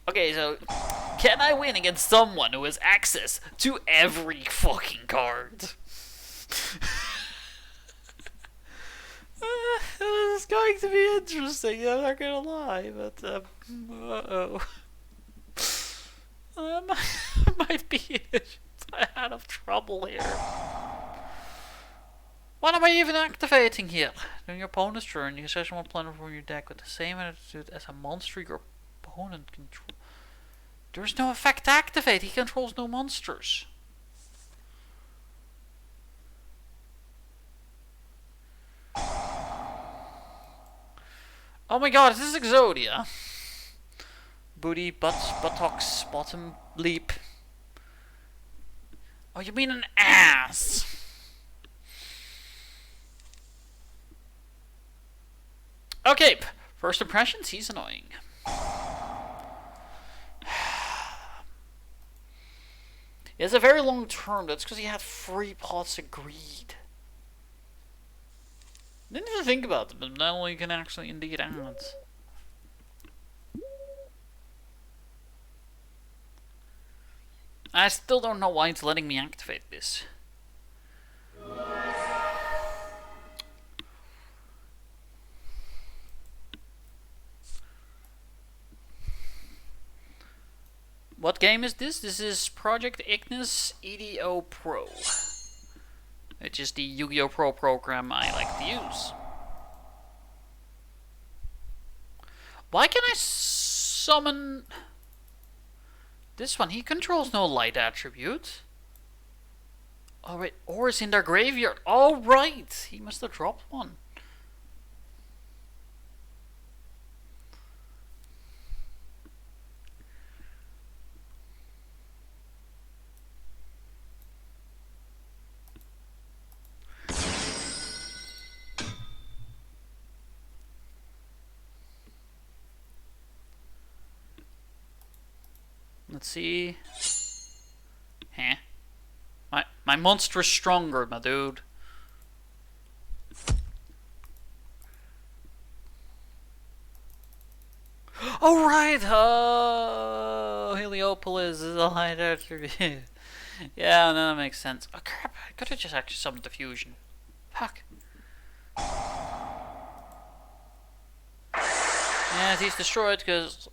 Okay, so can I win against someone who has access to every fucking card? This is going to be interesting, I'm not gonna lie, but uh-oh. I might be in a lot of trouble here. What am I even activating here? During your opponent's turn, you search one plunder from your deck with the same attitude as a monster your opponent controls. There's no effect to activate, he controls no monsters. Oh my god, is this Exodia? Booty, buttocks, bottom, leap. Oh, you mean an ass? Okay, first impressions, he's annoying. He has a very long term, that's because he had 3 pots of greed. Didn't even think about it, but now you can actually indeed add. I still don't know why it's letting me activate this. What game is this? This is Project Ignis EDO Pro, which is the Yu-Gi-Oh! Pro program I like to use. Why can I summon this one? He controls no light attribute. Alright, or is in their graveyard. Alright, he must have dropped one. Let's see. Huh? My monster is stronger, my dude. Oh right! Oh, Heliopolis is a light attribute. Yeah, no, that makes sense. Oh crap! I could have just actually summoned the fusion. Fuck. Yeah, he's destroyed because.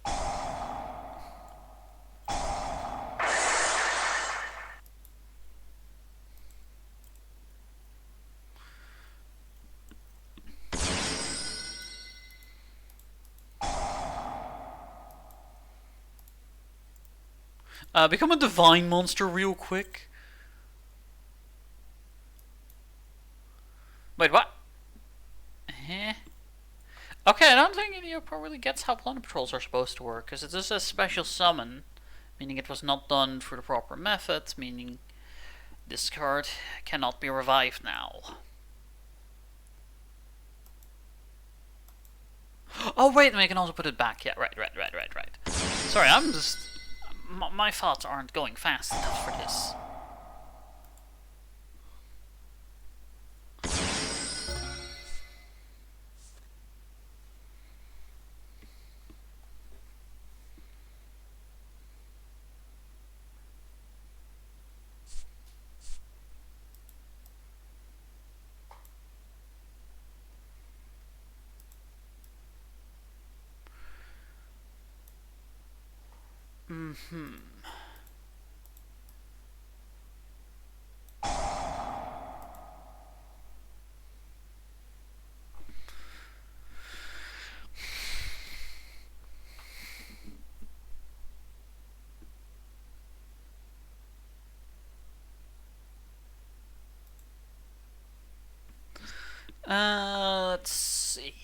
Become a divine monster real quick. Wait, what? Okay, I don't think Idiot Pro really gets how Plunder Patrols are supposed to work, because it is a special summon, meaning it was not done through the proper method, meaning this card cannot be revived now. Oh wait, and we can also put it back. Yeah, right. Sorry, my thoughts aren't going fast enough for this. Let's see.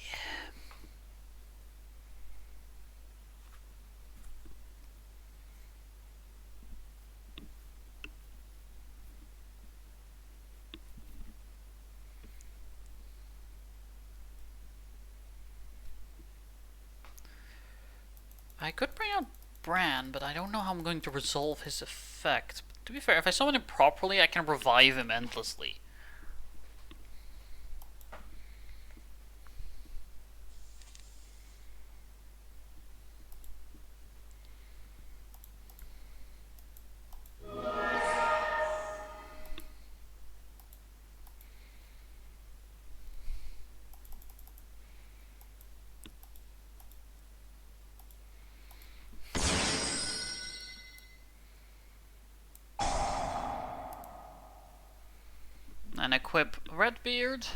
I could bring out Bran, but I don't know how I'm going to resolve his effect. But to be fair, if I summon him properly, I can revive him endlessly. And equip Redbeard.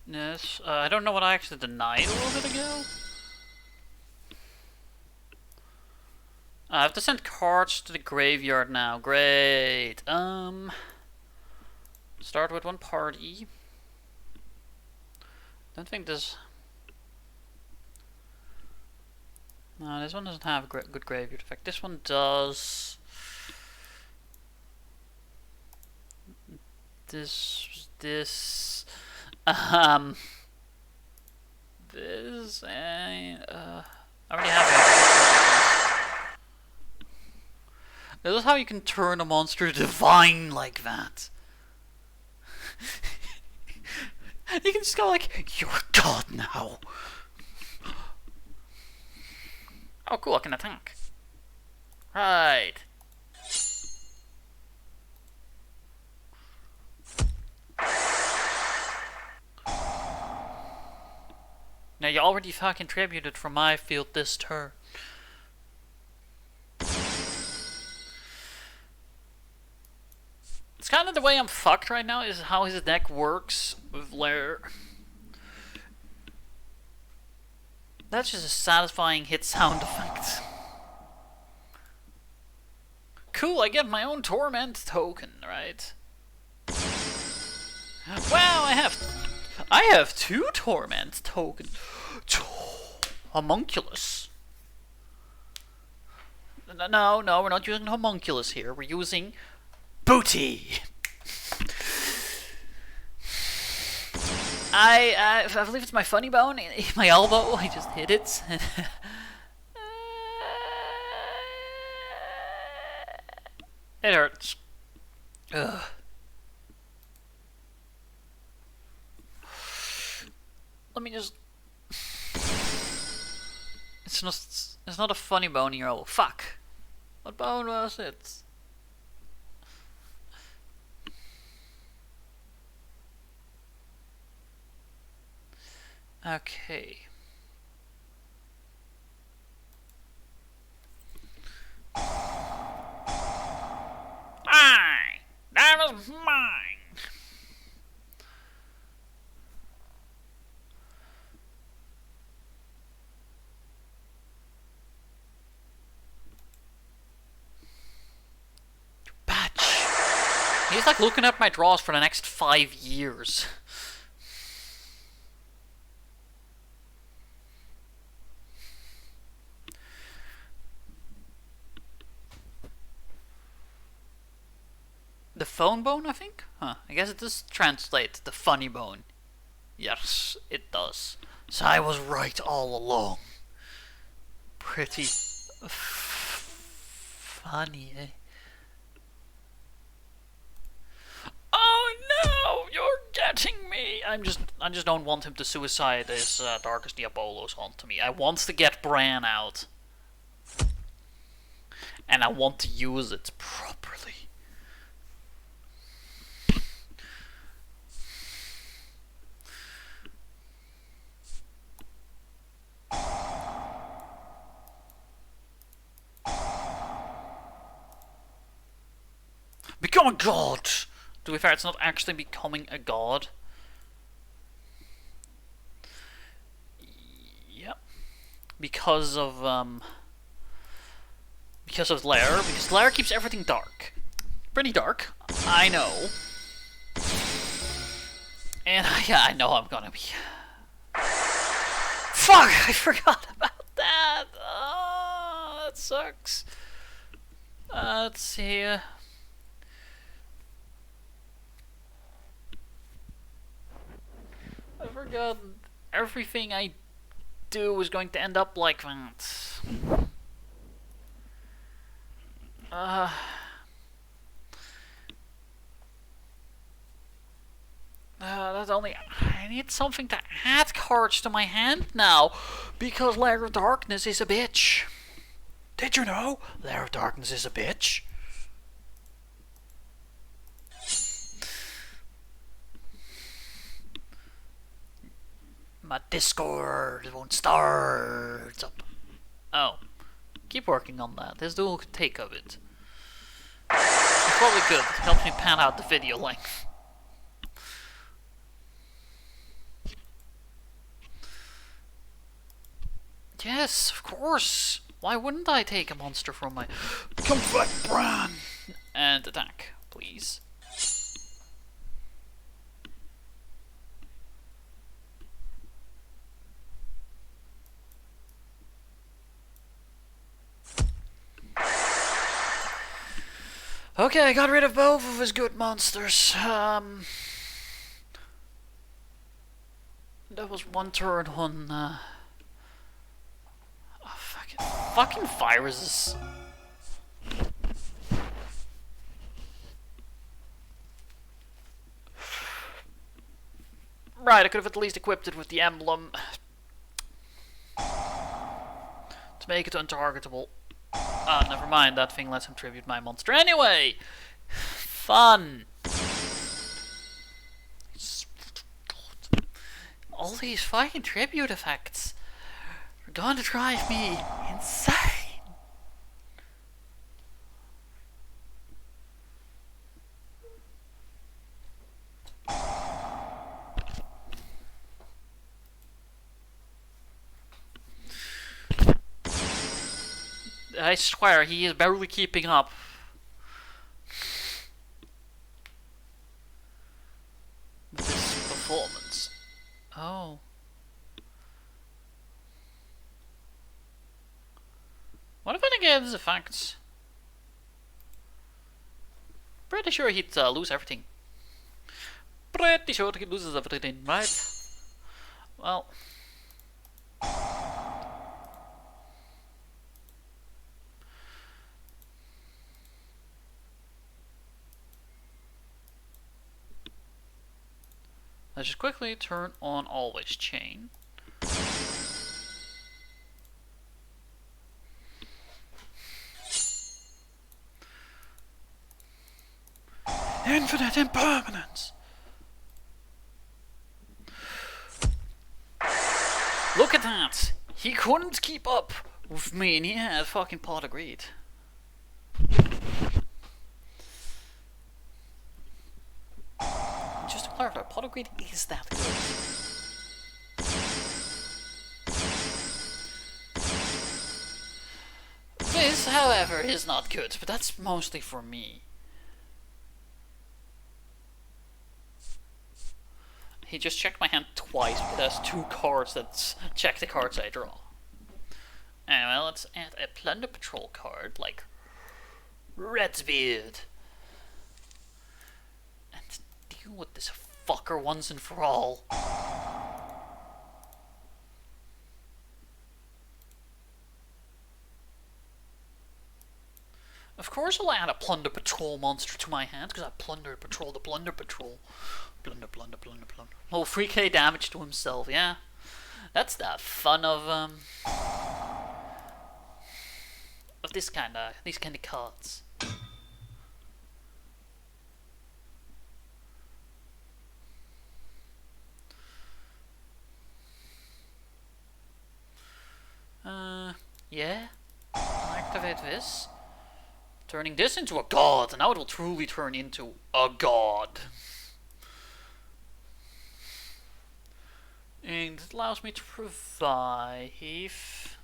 Yes, I don't know what I actually denied a little bit ago. I have to send cards to the graveyard now. Great. Start with one party. Don't think this. No, this one doesn't have a good graveyard effect. This one does. This. I already have it. This is how you can turn a monster divine like that. You can just go like, you're God now. Oh cool, I can attack. Right. Now you already fucking tributed from my field this turn. It's kind of the way I'm fucked right now is how his deck works with Lair. That's just a satisfying hit sound effect. Cool, I get my own Torment token, right? Wow, I have 2 Torment tokens. Homunculus. No, we're not using Homunculus here. We're using Booty. I believe it's my funny bone, my elbow. I just hit it. It hurts. Ugh. Let me just. It's not a funny bone in your elbow. Fuck. What bone was it? Okay. That was mine. He's like looking at my draws for the next 5 years. The phone bone, I think? Huh. I guess it does translate the funny bone. Yes, it does. So I was right all along. Pretty funny, eh? Oh no! You're getting me! I just don't want him to suicide his Darkest Diabolos onto me. I want to get Bran out. And I want to use it properly. Become a god! To be fair, it's not actually becoming a god. Yep. Because of Lair. Because Lair keeps everything dark. Pretty dark. I know. And yeah, I know I'm gonna be... Fuck! I forgot about that! Oh, that sucks. Let's see. I forgot everything I do was going to end up like that. That's only... I need something to add cards to my hand now, because Lair of Darkness is a bitch. Did you know? Lair of Darkness is a bitch. My Discord won't start up. Oh. Keep working on that. There's no take of it. It's probably good. It helps me pan out the video length. Yes, of course. Why wouldn't I take a monster from my... Come back, Bran! And attack, please. Okay, I got rid of both of his good monsters. That was one turn on... Oh, fucking viruses. Right, I could have at least equipped it with the emblem. To make it untargetable. Ah, never mind, that thing lets him tribute my monster anyway! Fun! All these fucking tribute effects are going to drive me insane! I swear, he is barely keeping up. With this performance. Oh. What if I negate his effects? Pretty sure he'd lose everything. Pretty sure he loses everything, right? Well. Let's just quickly turn on Always Chain. Infinite Impermanence! Look at that! He couldn't keep up with me and he had fucking pot of greed. Just to clarify, pot of greed is that good. This, however, is not good, but that's mostly for me. He just checked my hand twice because it has 2 cards that check the cards I draw. Anyway, let's add a Plunder Patrol card, like Redbeard. And deal with this fucker once and for all. Of course I'll add a Plunder Patrol monster to my hand, because I Plunder Patrol the Plunder Patrol. Plunder, plunder, plunder, plunder. Oh, 3k damage to himself, yeah. That's the fun of these kind of cards. Yeah. I'll activate this. Turning this into a god, and now it will truly turn into a god. And it allows me to revive.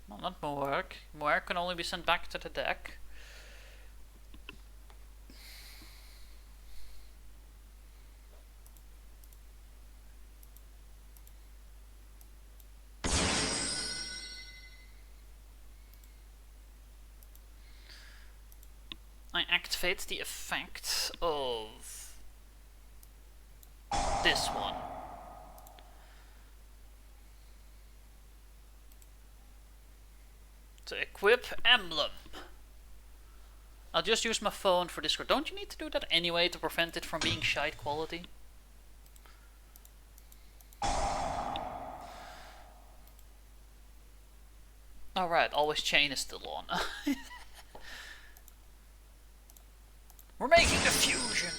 Well, not Moark. Moark can only be sent back to the deck. I activate the effect of this one. To equip emblem. I'll just use my phone for Discord. Don't you need to do that anyway to prevent it from being shite quality? Alright, always chain is still on. We're making the fusion!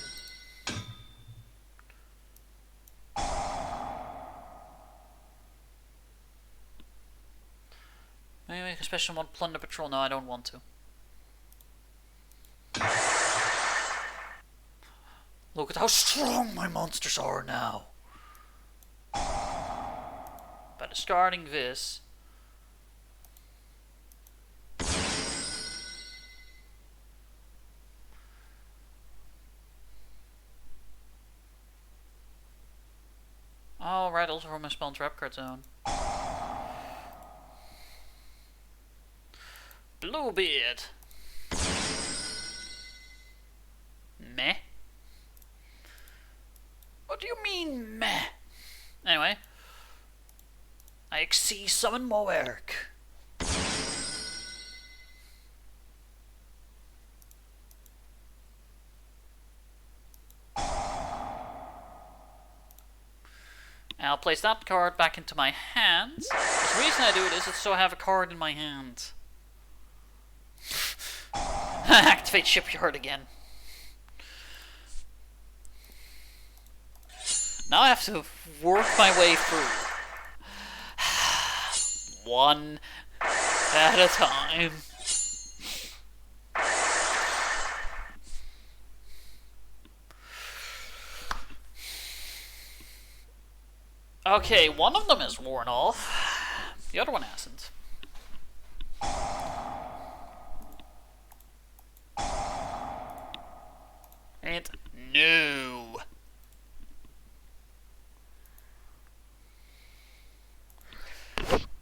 Maybe make a special one Plunder Patrol. No, I don't want to. Look at how strong my monsters are now! By discarding this... Oh, right, also from my spell and trap card zone. Bluebeard. Meh. What do you mean, meh? Anyway. I exceed summon Moark. I'll place that card back into my hands. The reason I do it is so I have a card in my hand. Activate Shipyard again. Now I have to work my way through. One at a time. Okay, one of them is worn off. The other one hasn't. And no.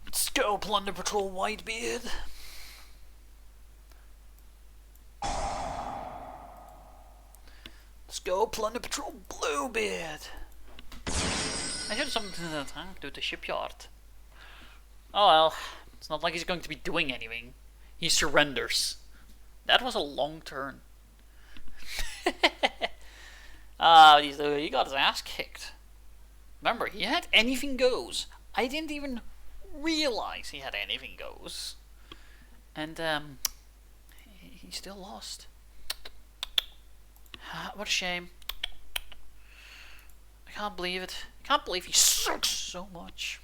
Let's go, Plunder Patrol Whitebeard. Let's go, Plunder Patrol Bluebeard. I should have something to the tank, do the shipyard. Oh well, it's not like he's going to be doing anything. He surrenders. That was a long turn. He got his ass kicked. Remember, he had anything goes. I didn't even realize he had anything goes. And, he still lost. What a shame. I can't believe it. I can't believe he sucks so much.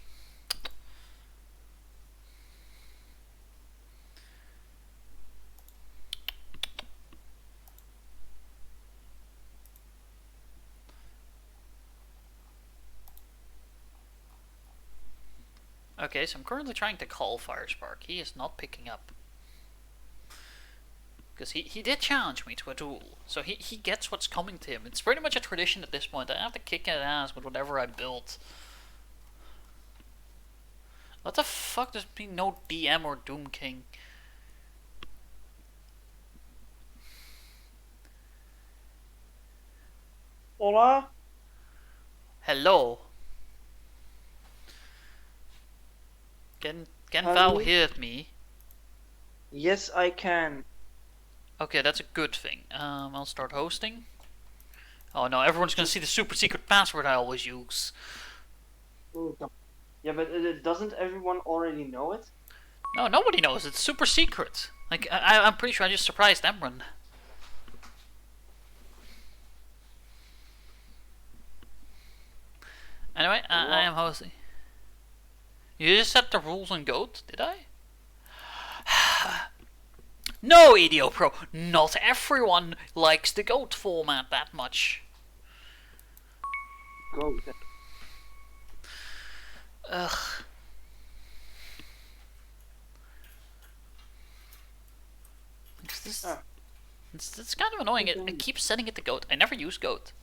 Okay, so I'm currently trying to call Firespark. He is not picking up. Because he did challenge me to a duel, so he gets what's coming to him. It's pretty much a tradition at this point. I have to kick his ass with whatever I built. What the fuck? There's been no DM or Doom King. Hola? Hello. Can thou hear me? Yes, I can. Okay, that's a good thing. I'll start hosting. Oh no, everyone's gonna see the super secret password I always use. Yeah, but doesn't everyone already know it? No, nobody knows. It's super secret. Like, I'm pretty sure I just surprised Emran. Anyway, I am hosting. You just set the rules on GOAT, did I? No, EDO Pro, not everyone likes the GOAT format that much. Go. Ugh. It's kind of annoying. It keeps setting it to GOAT. I never use GOAT.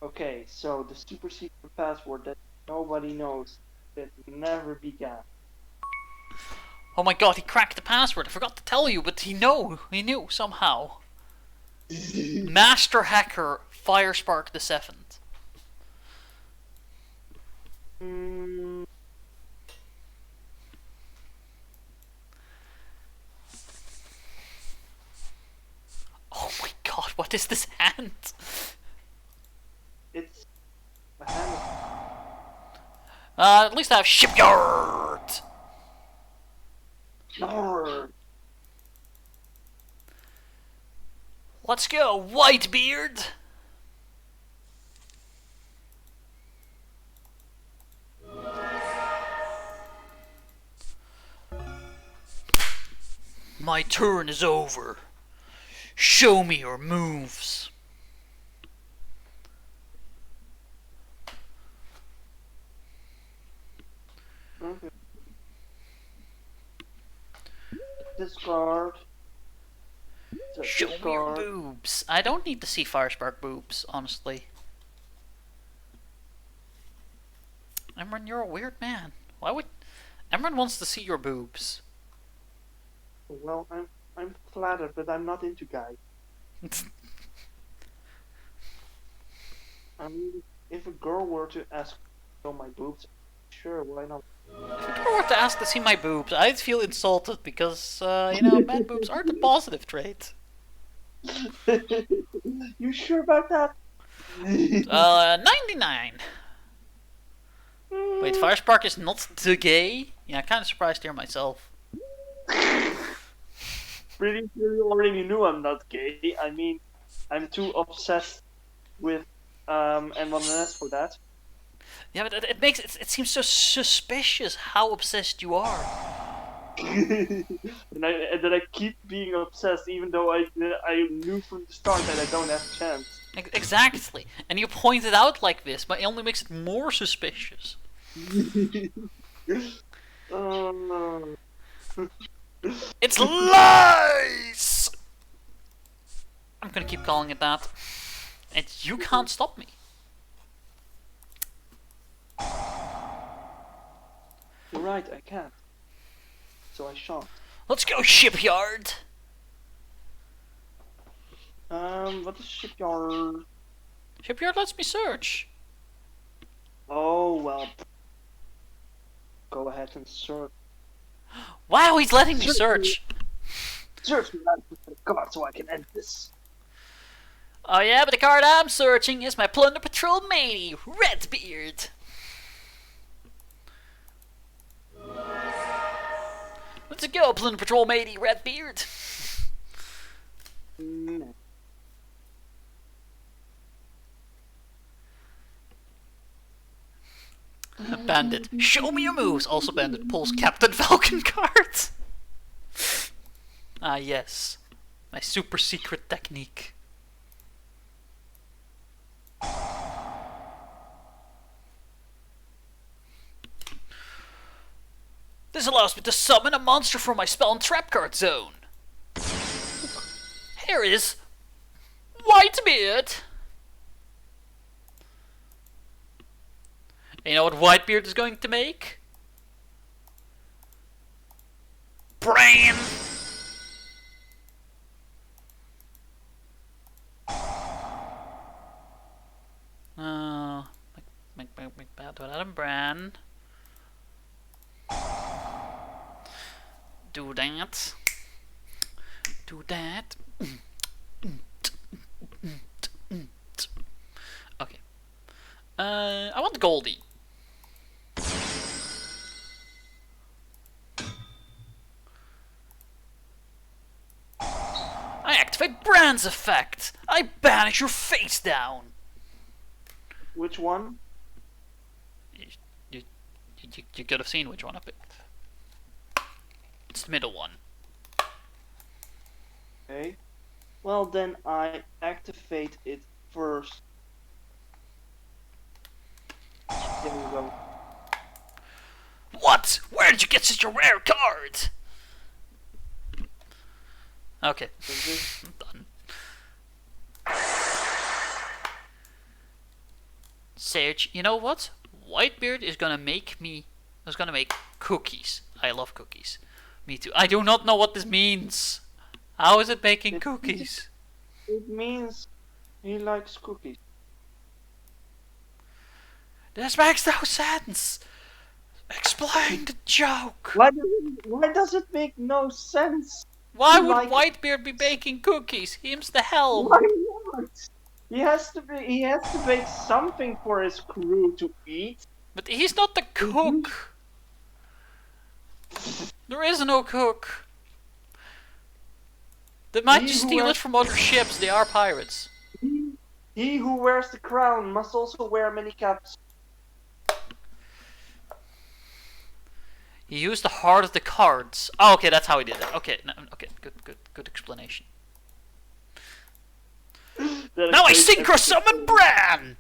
Okay, so the super secret password that nobody knows that never began. Oh my god, he cracked the password. I forgot to tell you, but he knew somehow. Master Hacker Firespark the 7th. Oh my god, what is this hand? It's a hand. At least I have Shipyard! Let's go, Whitebeard! My turn is over. Show me your moves. Okay. Discard. Show me your boobs. I don't need to see Firespark boobs, honestly. Emran, you're a weird man. Why would... Emran wants to see your boobs. Well, I'm flattered, but I'm not into guys. I mean, if a girl were to ask for my boobs, sure, why not? If a girl were to ask to see my boobs, I'd feel insulted because, you know, bad boobs aren't a positive trait. You sure about that? 99. Wait, Firespark is not the gay? Yeah, I'm kind of surprised here myself. Pretty sure you already knew I'm not gay. I mean, I'm too obsessed with M1S for that. Yeah, but it seems so suspicious how obsessed you are. And that I keep being obsessed, even though I knew from the start that I don't have a chance. Exactly, and you point it out like this, but it only makes it more suspicious. It's lies! I'm gonna keep calling it that. And you can't stop me. You're right, I can't. So I shan't. Let's go, Shipyard! What is Shipyard? Shipyard lets me search. Oh, well. Go ahead and search. Wow, he's letting me search. Search me, God, so I can end this. Oh yeah, but the card I'm searching is my Plunder Patrol matey, Redbeard. Let's go, Plunder Patrol matey, Redbeard. Bandit, show me your moves. Also, Bandit pulls Captain Falcon card. Ah yes, my super secret technique. This allows me to summon a monster from my spell and trap card zone. there is Whitebeard. You know what Whitebeard is going to make? Brain! Oh, make bad to Adam Bran. Do that. Do that. Okay. I want Goldie. I activate Bran's effect. I banish your face down. Which one? You could have seen which one I picked. It's the middle one. Okay. Well, then I activate it first. There we go. What? Where did you get such a rare card? Okay. I'm done. Sage, you know what? Whitebeard is gonna make cookies. I love cookies. Me too. I do not know what this means. How is it making cookies? It means he likes cookies. This makes no sense. Explain the joke. Why does it make no sense? Why would Whitebeard be baking cookies? Him's the helm. Why not? He has to bake something for his crew to eat. But he's not the cook. There is no cook. They might just steal it from other ships. They are pirates. He who wears the crown must also wear many caps. He used the heart of the cards. Oh, okay, that's how he did it. Okay, no, okay, good explanation. Now I synchro summon Bran!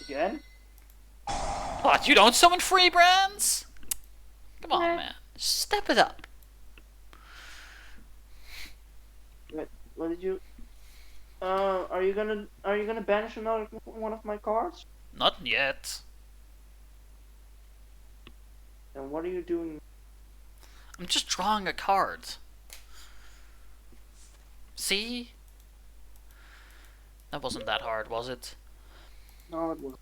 Again? What, you don't summon free Brans? Come on, man. Step it up. Wait, what did you... are you gonna banish another one of my cards? Not yet. And what are you doing? I'm just drawing a card. See? That wasn't that hard, was it? No, it was.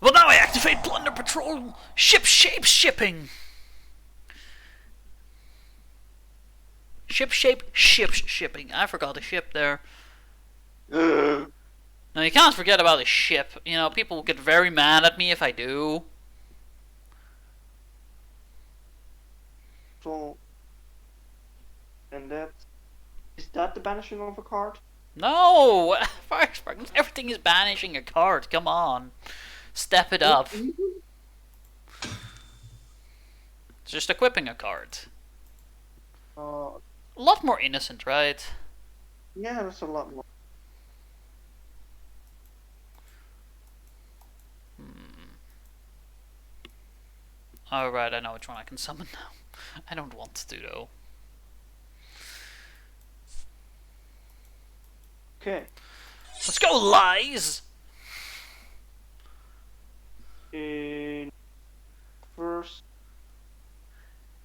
Well, now I activate Plunder Patroll Ship Shape Shipping. Ship Shape Shipping. I forgot a ship there. Now you can't forget about a ship. You know, people will get very mad at me if I do. So, and is that the banishing of a card? No! Everything is banishing a card. Come on. Step it up. It's just equipping a card. A lot more innocent, right? Yeah, that's a lot more. Alright, I know which one I can summon now. I don't want to, though. Okay. Let's go, Lies! In first...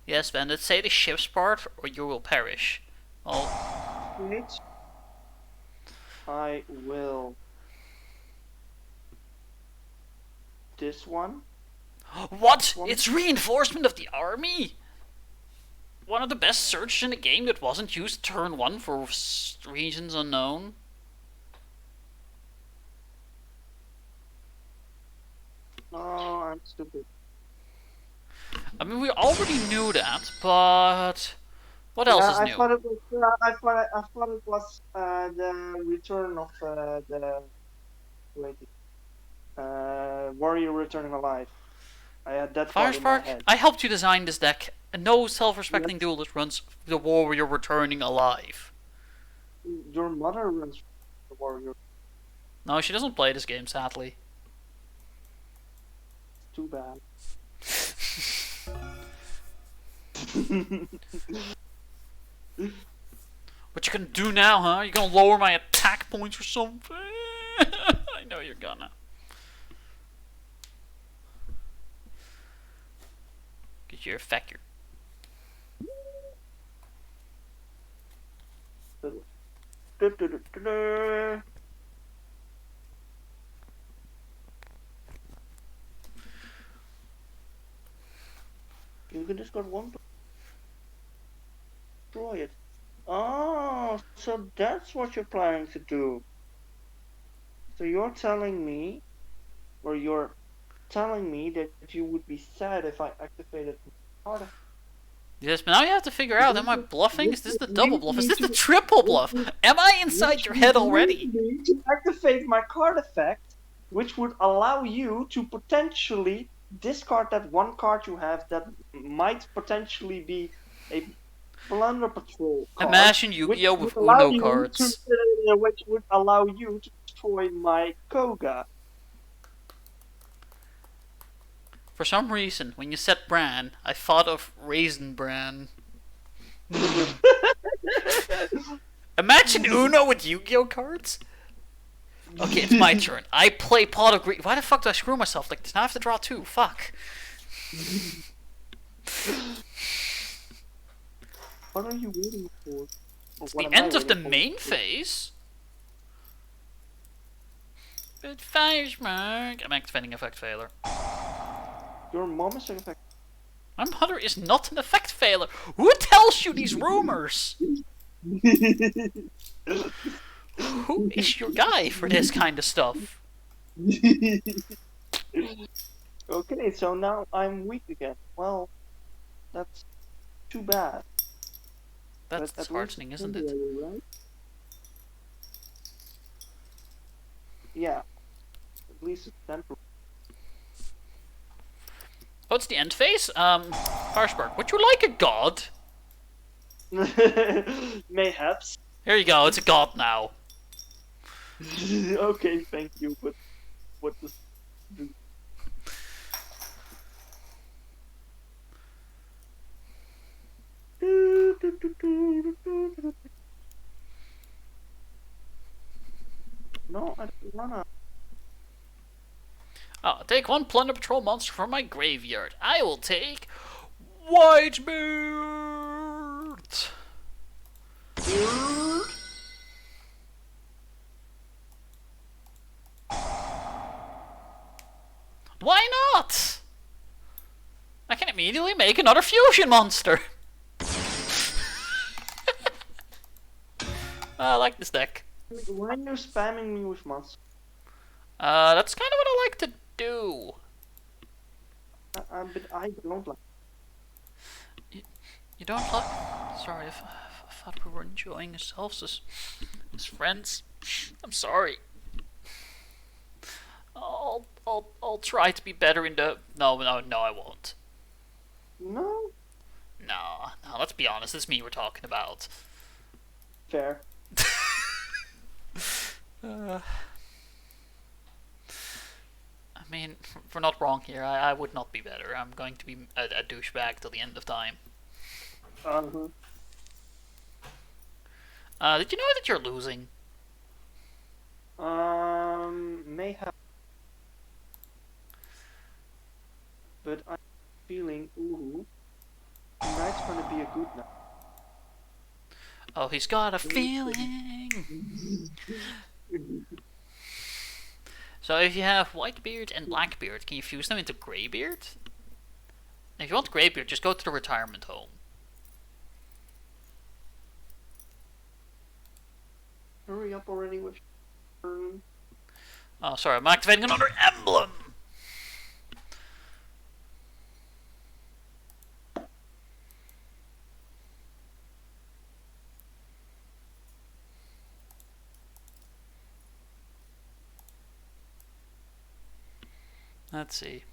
Yes, Bandit, say the ship's part, or you will perish. Well... Wait. I will... This one? What? It's reinforcement of the army? One of the best searches in the game that wasn't used turn 1 for reasons unknown? Oh, I'm stupid. I mean, we already knew that, but... What else is I new? thought it was, I thought it was the return of the... Wait. Warrior returning alive. I had that card in my head. I helped you design this deck, and no self-respecting duelist runs the warrior returning alive. Your mother runs the warrior. No, she doesn't play this game, sadly. Too bad. What you gonna do now, huh? You gonna lower my attack points or something? I know you're gonna. Cause you're a fecker. You can just got one. Destroy it. Oh, so that's what you're planning to do. So you're telling me, or you're telling me that you would be sad if I activated my Yes, but now you have to figure out, am I bluffing? Is this the double bluff? Is this the triple bluff? which Am I inside your head already? me to activate my card effect, which would allow you to potentially discard that one card you have that might potentially be a Plunder Patrol card, Imagine which Yu-Gi-Oh! would With allow Uno you cards. which would allow you to destroy my Koga. For some reason, when you said Bran, I thought of Raisin Bran. Imagine Uno with Yu-Gi-Oh! Cards? Okay, it's my turn. I play Pot of Greed. Why the fuck do I screw myself like this? Now I have to draw 2. Fuck. What are you waiting for? It's the end of the main phase. But Firespark. I'm activating Effect Failure. Your mom is an effect. My mother is not an effect failure. Who tells you these rumors? Who is your guy for this kind of stuff? Okay, so now I'm weak again. Well, that's too bad. That's But at disheartening, least isn't it's it? temporary, right? Yeah, at least it's temporary. Oh, it's the end phase? Firespark, would you like a god? Mayhaps. Here you go, it's a god now. Okay, thank you, but what does do? No, I don't wanna. Oh, take 1 Plunder Patrol monster from my graveyard. I will take Whitebeard. Why not? I can immediately make another fusion monster. I like this deck. Why are you spamming me with monsters? That's kind of what I like to do. But I don't like. You don't like? Sorry, I thought we were enjoying ourselves as friends. I'm sorry. I'll try to be better in the. No, I won't. No. No, let's be honest. It's me we're talking about. Fair. I mean, we're not wrong here. I would not be better. I'm going to be a douchebag till the end of time. Uh-huh. Did you know that you're losing? Mayhap. But I'm feeling, ooh, tonight's gonna be a good night. Oh, he's got a feeling. So if you have Whitebeard and Blackbeard, can you fuse them into Greybeard? If you want Greybeard, just go to the retirement home. Hurry up already with your turn. Oh, sorry, I'm activating another emblem! Let's see.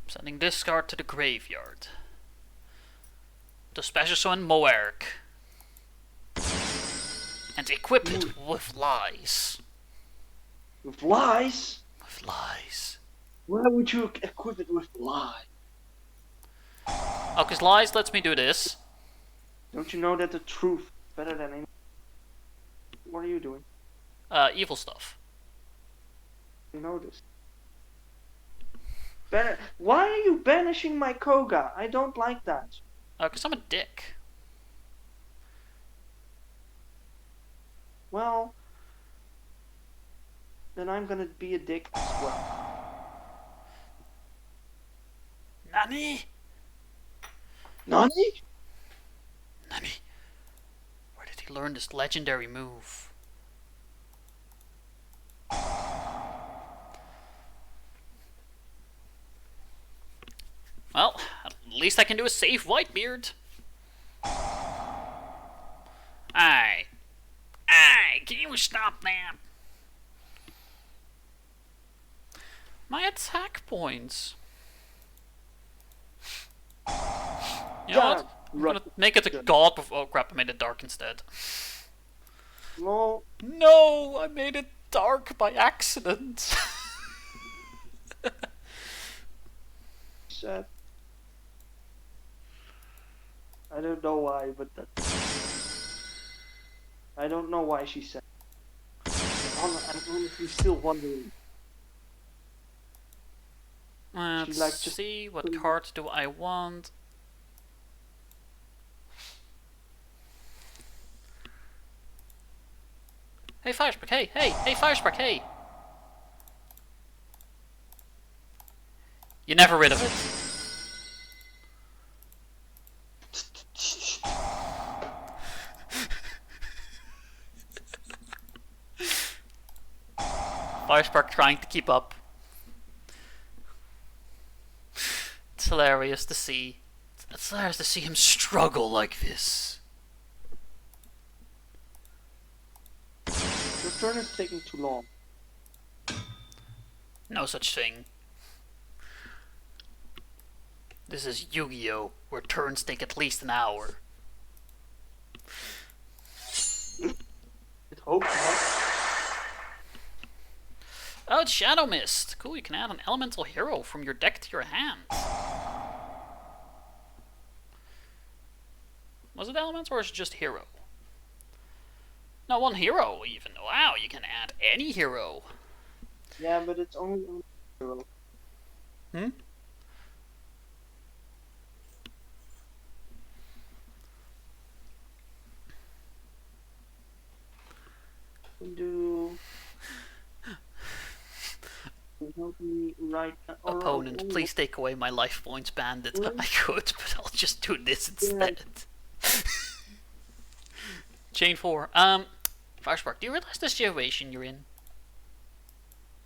Sending this card to the graveyard. The special summon Moerk. and equip it with lies. With lies? With lies. Why would you equip it with lies? Oh, because lies lets me do this. Don't you know that the truth is better than any... What are you doing? Evil stuff. You know this. Why are you banishing my Koga? I don't like that. Because I'm a dick. Well, then I'm gonna be a dick as well. Nani? Nani? Nani? Where did he learn this legendary move? Well, at least I can do a safe Whitebeard. Aye. Aye, can you stop that? My attack points. You know what? I'm gonna make it a god before. Oh crap, I made it dark instead. No. No, I made it dark by accident. Sad. I don't know why, but that's... I don't know why she said. I'm honestly still wondering. Let's see, what card do I want? Hey Firespark, hey Firespark, hey! You're never rid of it. Firespark trying to keep up. It's hilarious to see. It's hilarious to see him struggle like this. Your turn is taking too long. No such thing. This is Yu-Gi-Oh! Where turns take at least an hour. It hopes not. Oh, it's Shadow Mist. Cool, you can add an elemental hero from your deck to your hand. Was it elements or is it just hero? No, one hero even. Wow, you can add any hero. Yeah, but it's only on hero. Hmm? Do help me right now. Opponent, please take away my life points, bandit. I could, but I'll just do this instead. Chain 4. Firespark, do you realize the situation you're in?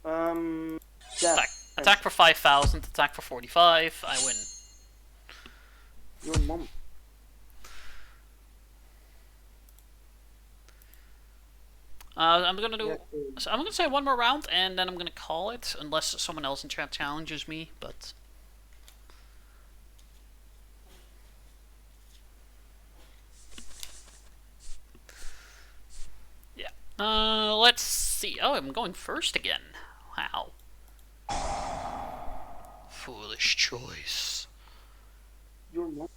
Yeah. Attack for 5,000, attack for 45, I win. Your mom. I'm gonna do. So I'm gonna say one more round, and then I'm gonna call it, unless someone else in chat challenges me. But yeah. Let's see. Oh, I'm going first again. Wow. Foolish choice. Your mom.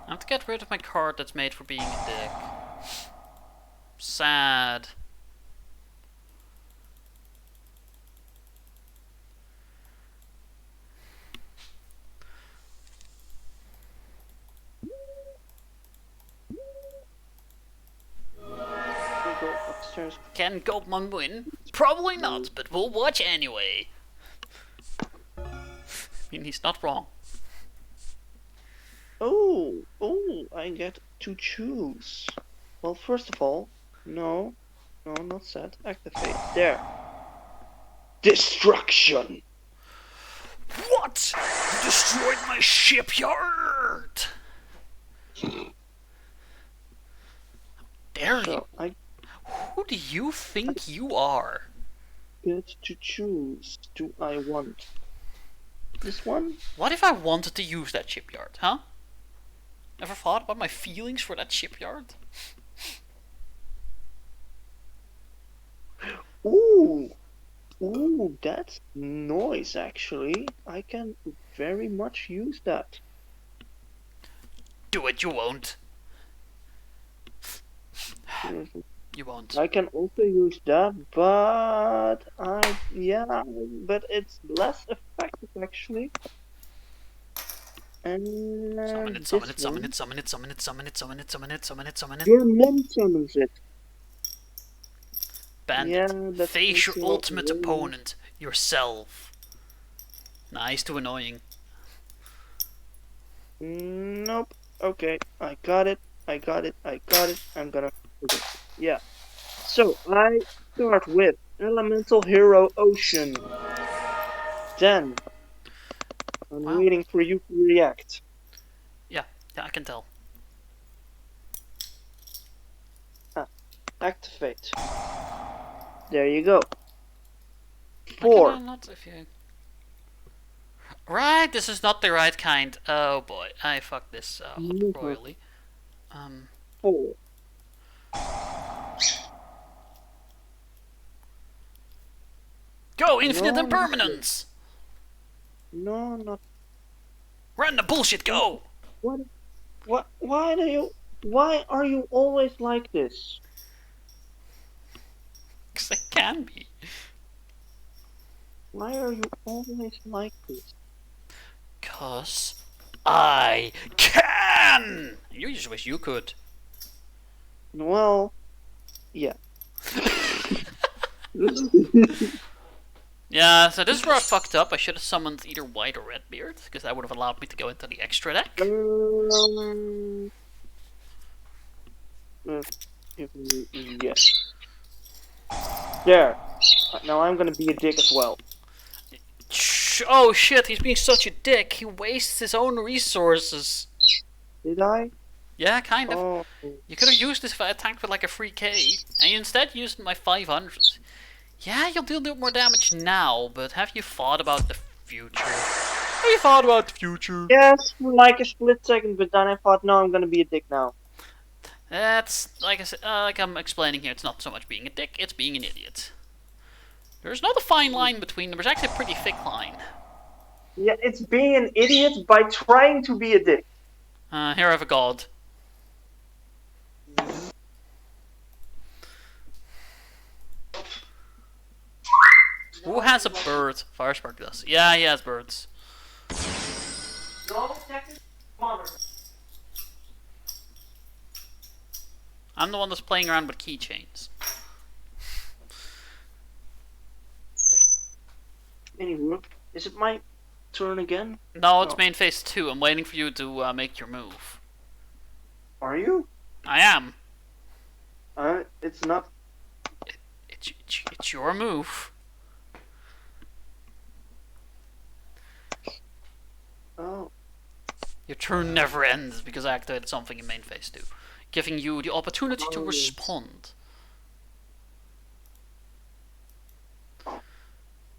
I have to get rid of my card that's made for being a dick. Sad. Go upstairs. Can Goldman win? Probably not, but we'll watch anyway. I mean, he's not wrong. Oh, I get to choose. Well, first of all, no, not set. Activate. There. Destruction! What? You destroyed my shipyard! Dare you? Who do you think you are? Get to choose. Do I want this one? What if I wanted to use that shipyard, huh? Ever thought about my feelings for that shipyard? Ooh, ooh, that's noise actually. I can very much use that. Do it, you won't. Seriously. You won't. I can also use that, but but it's less effective actually. Summon it, And summon this it, summon one, it, summon it, summon it, summon it, summon it, summon it, summon it, summon it. your mom summons it. Yeah, Bandit, that's face your also ultimate really nice. opponent, yourself. Nice to annoying. Nope. Okay, I got it. I got it. I got it. I'm gonna forget it. Yeah. So I start with Elemental Hero Ocean. Then I'm Wow. waiting for you to react. Yeah, I can tell. Activate. There you go. Why can I 4. not if you... Right, this is not the right kind. Oh boy, I fucked this up Mhm. royally. 4. Go, infinite No, not yet. impermanence! No, not. Random bullshit, What? go! What? What? Why do you? Why are you always like this? Because I can be. Why are you always like this? Cause I can! You just wish you could. Well, yeah. Yeah, so this is where I fucked up. I should have summoned either White or Redbeard, because that would have allowed me to go into the extra deck. Uh, yes. There. Now I'm gonna be a dick as well. Oh shit, he's being such a dick. He wastes his own resources. Did I? Yeah, kind of. Oh. You could have used this if I attacked with like a free K, and you instead used my 500. Yeah, you'll do more damage now, but have you thought about the future? Have you thought about the future? Yes, for like a split second, but then I thought, no, I'm gonna be a dick now. That's like I said, like I'm explaining here. It's not so much being a dick; it's being an idiot. There's not a fine line between them. There's actually a pretty thick line. Yeah, it's being an idiot by trying to be a dick. Here I have a god. Who has a bird? Firespark does. Yeah, he has birds. No, technically, I'm the one that's playing around with keychains. Anyway, is it my turn again? No, it's main phase 2. I'm waiting for you to make your move. Are you? I am. It's not. It's your move. Oh. Your turn never ends because I activated something in main phase 2, giving you the opportunity to respond.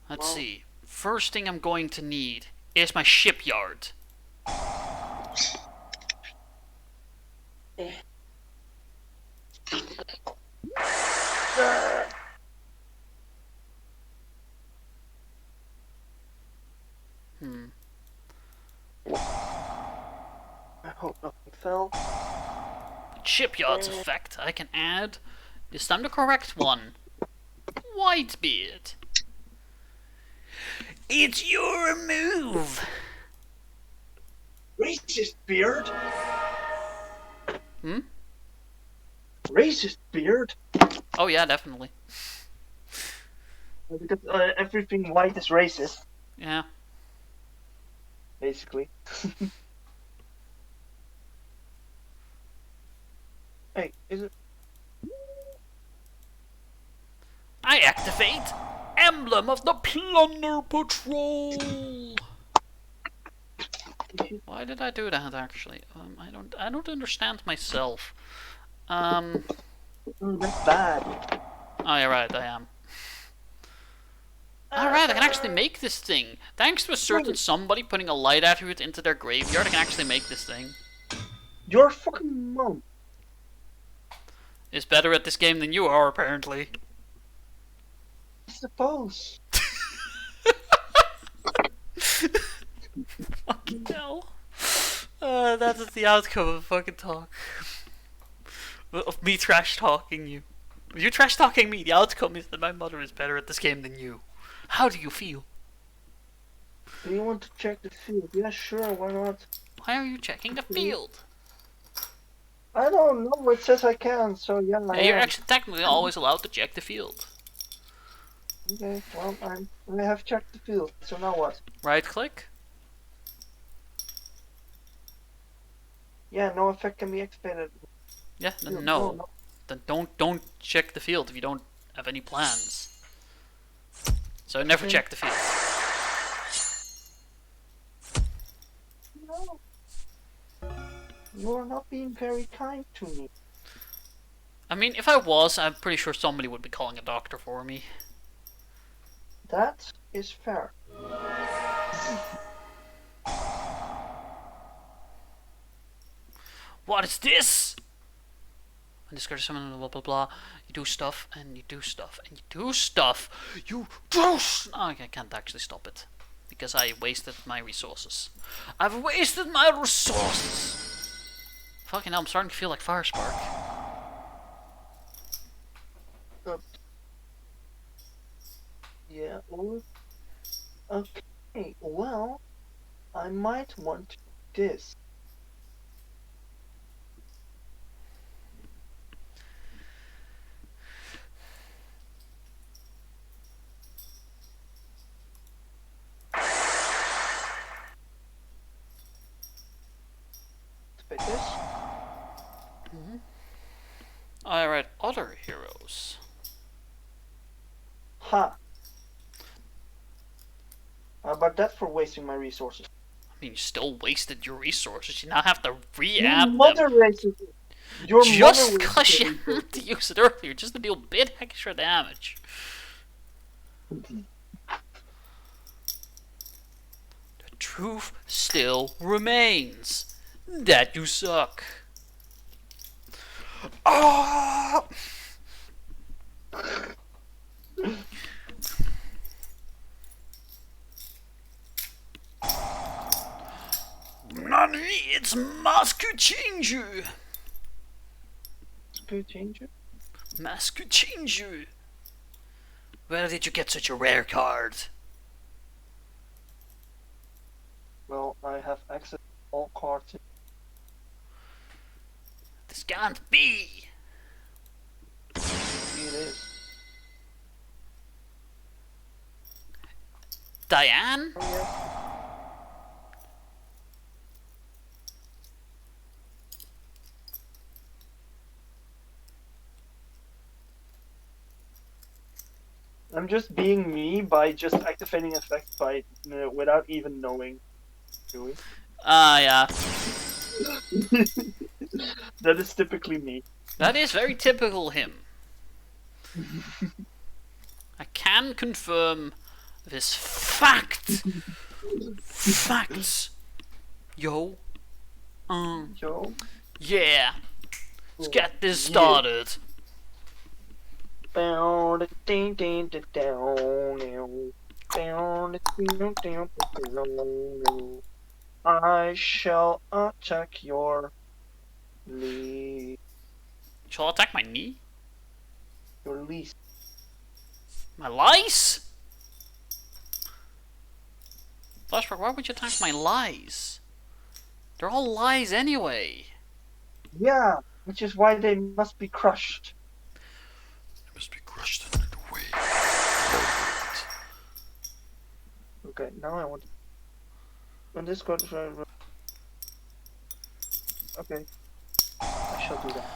Let's see. First thing I'm going to need is my shipyard. I hope nothing fell. Shipyard's effect. I can add this time the correct one. Whitebeard. It's your move. Racist beard. Hmm? Racist beard. Oh yeah, definitely. Because everything white is racist, Yeah. basically. Hey, is it? I activate Emblem of the Plunder Patroll. Why did I do that actually? I don't understand myself. That's bad. Oh yeah, right, I am. Alright, I can actually make this thing. Thanks to a certain somebody putting a light attribute into their graveyard, I can actually make this thing. Your fucking mom is better at this game than you are, apparently. I suppose. Fucking hell. That is the outcome of fucking talk. Of me trash talking you. You trash talking me, the outcome is that my mother is better at this game than you. How do you feel? Do you want to check the field? Yeah, sure, why not? Why are you checking the field? I don't know, it says I can, so yeah, I You're am. actually technically always allowed to check the field. Okay, well, I have checked the field, so now what? Right click. Yeah, no effect can be activated. Yeah, then no. Then don't check the field if you don't have any plans. So never Okay. check the field. No. You're not being very kind to me. I mean, if I was, I'm pretty sure somebody would be calling a doctor for me. That is fair. What is this? And discard summon, blah blah blah. You do stuff, and you do stuff, and you do stuff. You do. Oh, okay, I can't actually stop it because I wasted my resources. I've wasted my resources. Fucking hell, I'm starting to feel like Firespark. Yeah. Okay. Well, I might want this. Activate this. Alright, other heroes. Ha. How about that for wasting my resources? I mean, you still wasted your resources. You now have to Your re-add mother them. wasted it. Your Just mother because wasted you had to use it earlier, just to deal a bit extra damage. The truth still remains that you suck. Ah! Nani, it's Mask Change. Could change it. Mask Change. Where did you get such a rare card? Well, I have access to all cards. This can't be. Maybe it is. Diane? Oh, yeah. I'm just being me by just activating effects by without even knowing. Doing. Yeah. That is typically me. That is very typical him. I can confirm this fact. Facts. Yo. Yo. Yeah. Let's get this started. I shall attack your knee. Shall I attack my knee? Your least. My lice? Flashback, why would you attack my lies? They're all lies anyway. Yeah, which is why they must be crushed. They must be crushed in the way. Okay, now I want. When this goes. Okay, I shall do that.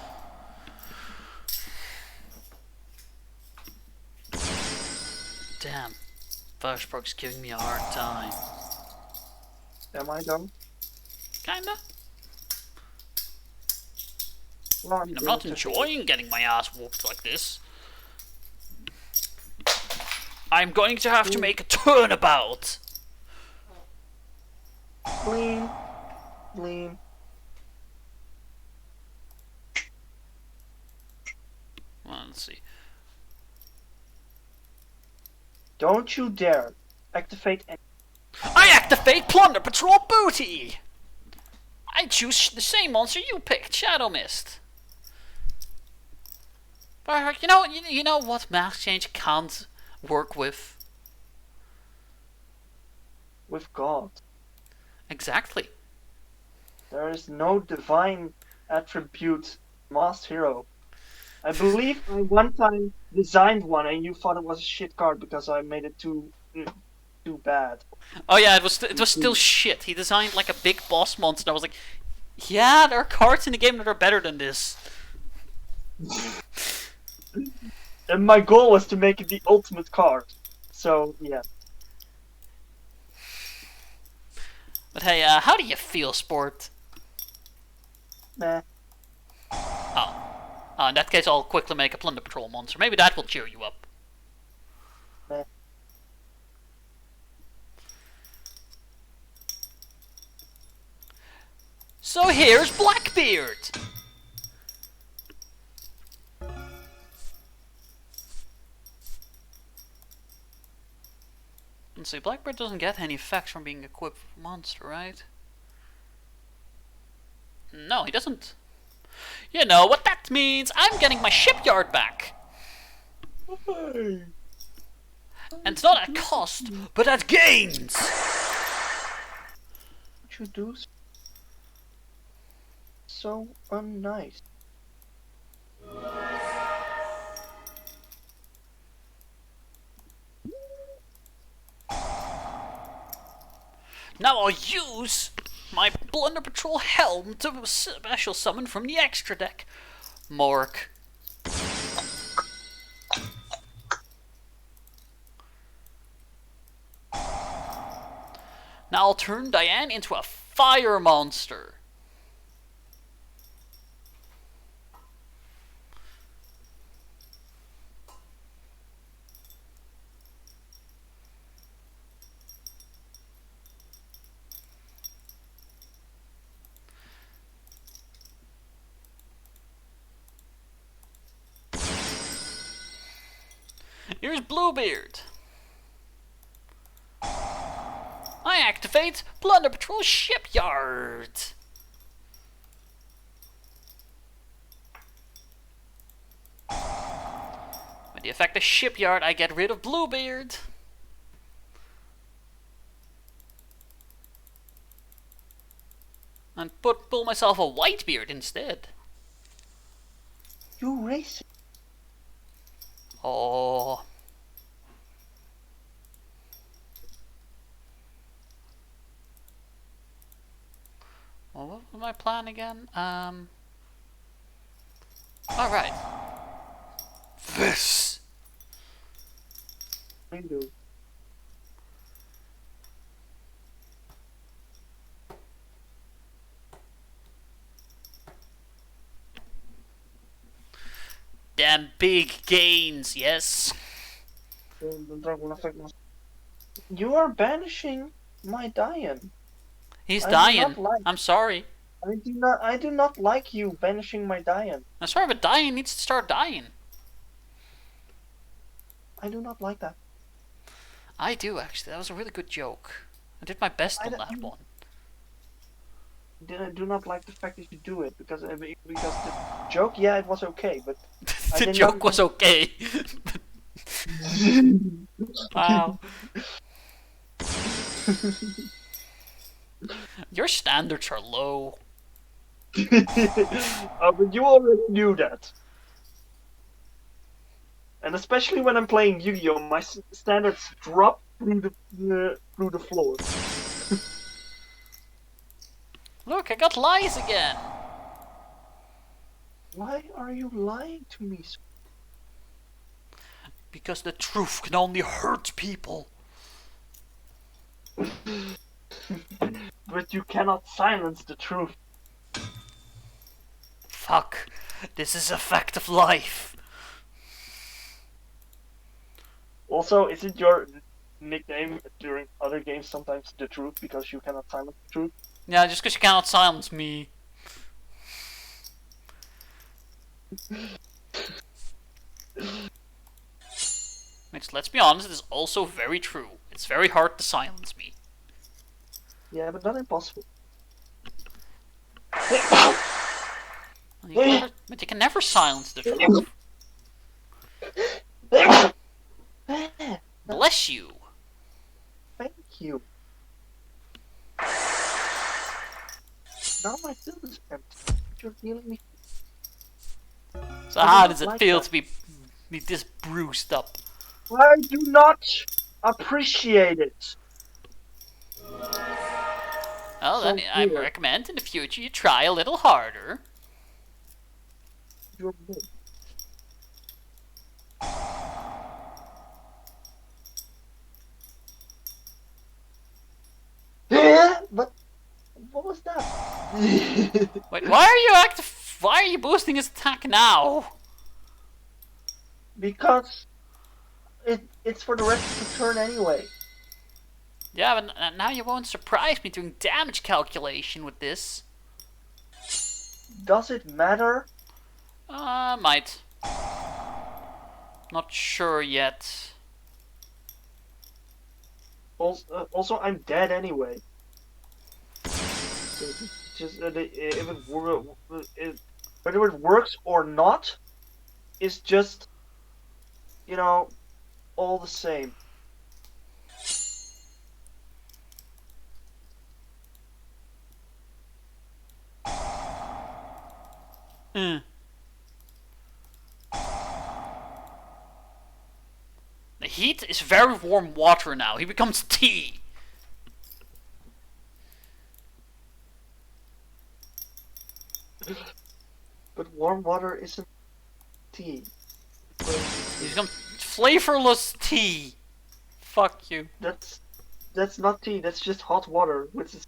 Damn. Flashback's giving me a hard time. Am I done? Kinda. Well, I'm not enjoying getting my ass whooped like this. I'm going to have to make a turnabout. Lean. Lean. Let's see. Don't you dare activate any. I activate Plunder Patrol Booty! I choose the same monster you picked, Shadow Mist. But you know what mask change can't work with? With God. Exactly. There is no divine attribute masked hero. I believe I one time designed one and you thought it was a shit card because I made it too bad. Oh yeah, it was still shit. He designed like a big boss monster. I was like, yeah, there are cards in the game that are better than this. And my goal was to make it the ultimate card. So yeah. But hey, how do you feel, Sport? Meh. Oh. In that case, I'll quickly make a Plunder Patrol monster. Maybe that will cheer you up. Meh. So here's Blackbeard! Let's see, Blackbeard doesn't get any effects from being equipped with a monster, right? No, he doesn't. You know what that means? I'm getting my shipyard back! Hey. And it's not at cost, but at gains! What you do so unnice. Now I'll use my Plunder Patrol helm to special summon from the extra deck. Mork. Now I'll turn Diane into a fire monster. Here's Bluebeard. I activate Plunder Patrol Shipyard. With the effect of Shipyard, I get rid of Bluebeard. And pull myself a Whitebeard instead. You racist. Oh. Well, what was my plan again? Alright. This! I do. Damn big gains, yes? You are banishing my Diane. He's I dying. do not like- I'm sorry. I do not like you banishing my Diane. I'm sorry, but dying needs to start dying. I do not like that. I do, actually. That was a really good joke. I did my best on that one. I do not like the fact that you do it because the joke, yeah, it was okay, but The joke was okay. Wow. Your standards are low. But you already knew that. And especially when I'm playing Yu-Gi-Oh, my standards drop through the floor. Look, I got lies again. Why are you lying to me? Because the truth can only hurt people. But you cannot silence the truth. Fuck. This is a fact of life. Also, isn't your nickname during other games sometimes the truth because you cannot silence the truth? Yeah, just because you cannot silence me. which, let's be honest, is also very true. It's very hard to silence me. Yeah, but not impossible. But you can never silence the truth. Bless you. Thank you. Now my field is empty. You're healing me. So how does it feel to be this bruised up? I do not appreciate it. Well, then I recommend in the future you try a little harder. You're but what was that? Wait, why are you boosting his attack now? Because it's for the rest of the turn anyway. Yeah, but now you won't surprise me doing damage calculation with this. Does it matter? Might. Not sure yet. Also, I'm dead anyway. So just whether it works or not is just, you know, all the same. The heat is very warm water now. He becomes tea. But warm water isn't tea. He becomes flavorless tea. Fuck you. That's not tea. That's just hot water, which is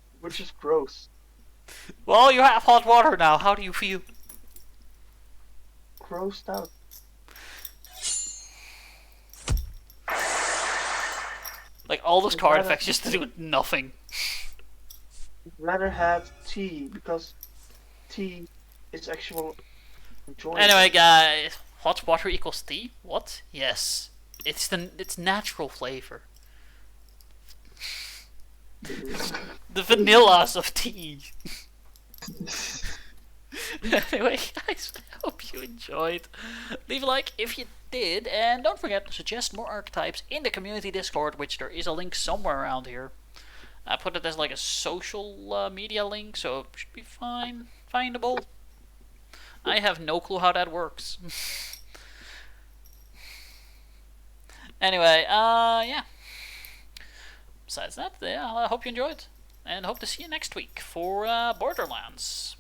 gross. Well, you have hot water now. How do you feel? Grossed out. Like all those card effects just to do with nothing. I'd rather have tea because tea is actual enjoyment. Anyway, guys, hot water equals tea? What? Yes, it's natural flavor. The vanillas of tea. Anyway, guys, I hope you enjoyed. Leave a like if you did, and don't forget to suggest more archetypes in the community Discord, which there is a link somewhere around here. I put it as like a social media link, so it should be findable. I have no clue how that works. Anyway, yeah. Besides that, yeah, I hope you enjoyed, and hope to see you next week for Borderlands.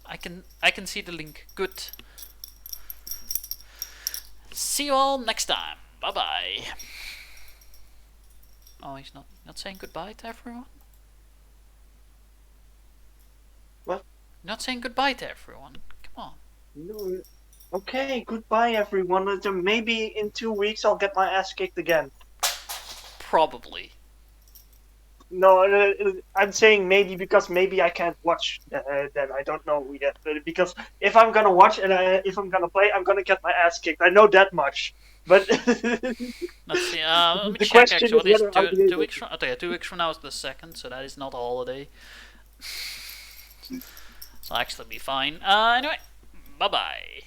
I can see the link. Good. See you all next time. Bye bye. Oh, he's not saying goodbye to everyone? What? Not saying goodbye to everyone. Come on. No. Okay, goodbye everyone. Maybe in 2 weeks I'll get my ass kicked again. Probably. No, I'm saying maybe because maybe I can't watch then. I don't know yet. Because if I'm gonna watch and if I'm gonna play, I'm gonna get my ass kicked. I know that much. But let's see. Let me the check question actually. is What is 2 weeks from? Oh, yeah, 2 weeks from now is the 2nd, so that is not a holiday. So I'll actually be fine. Anyway, bye bye.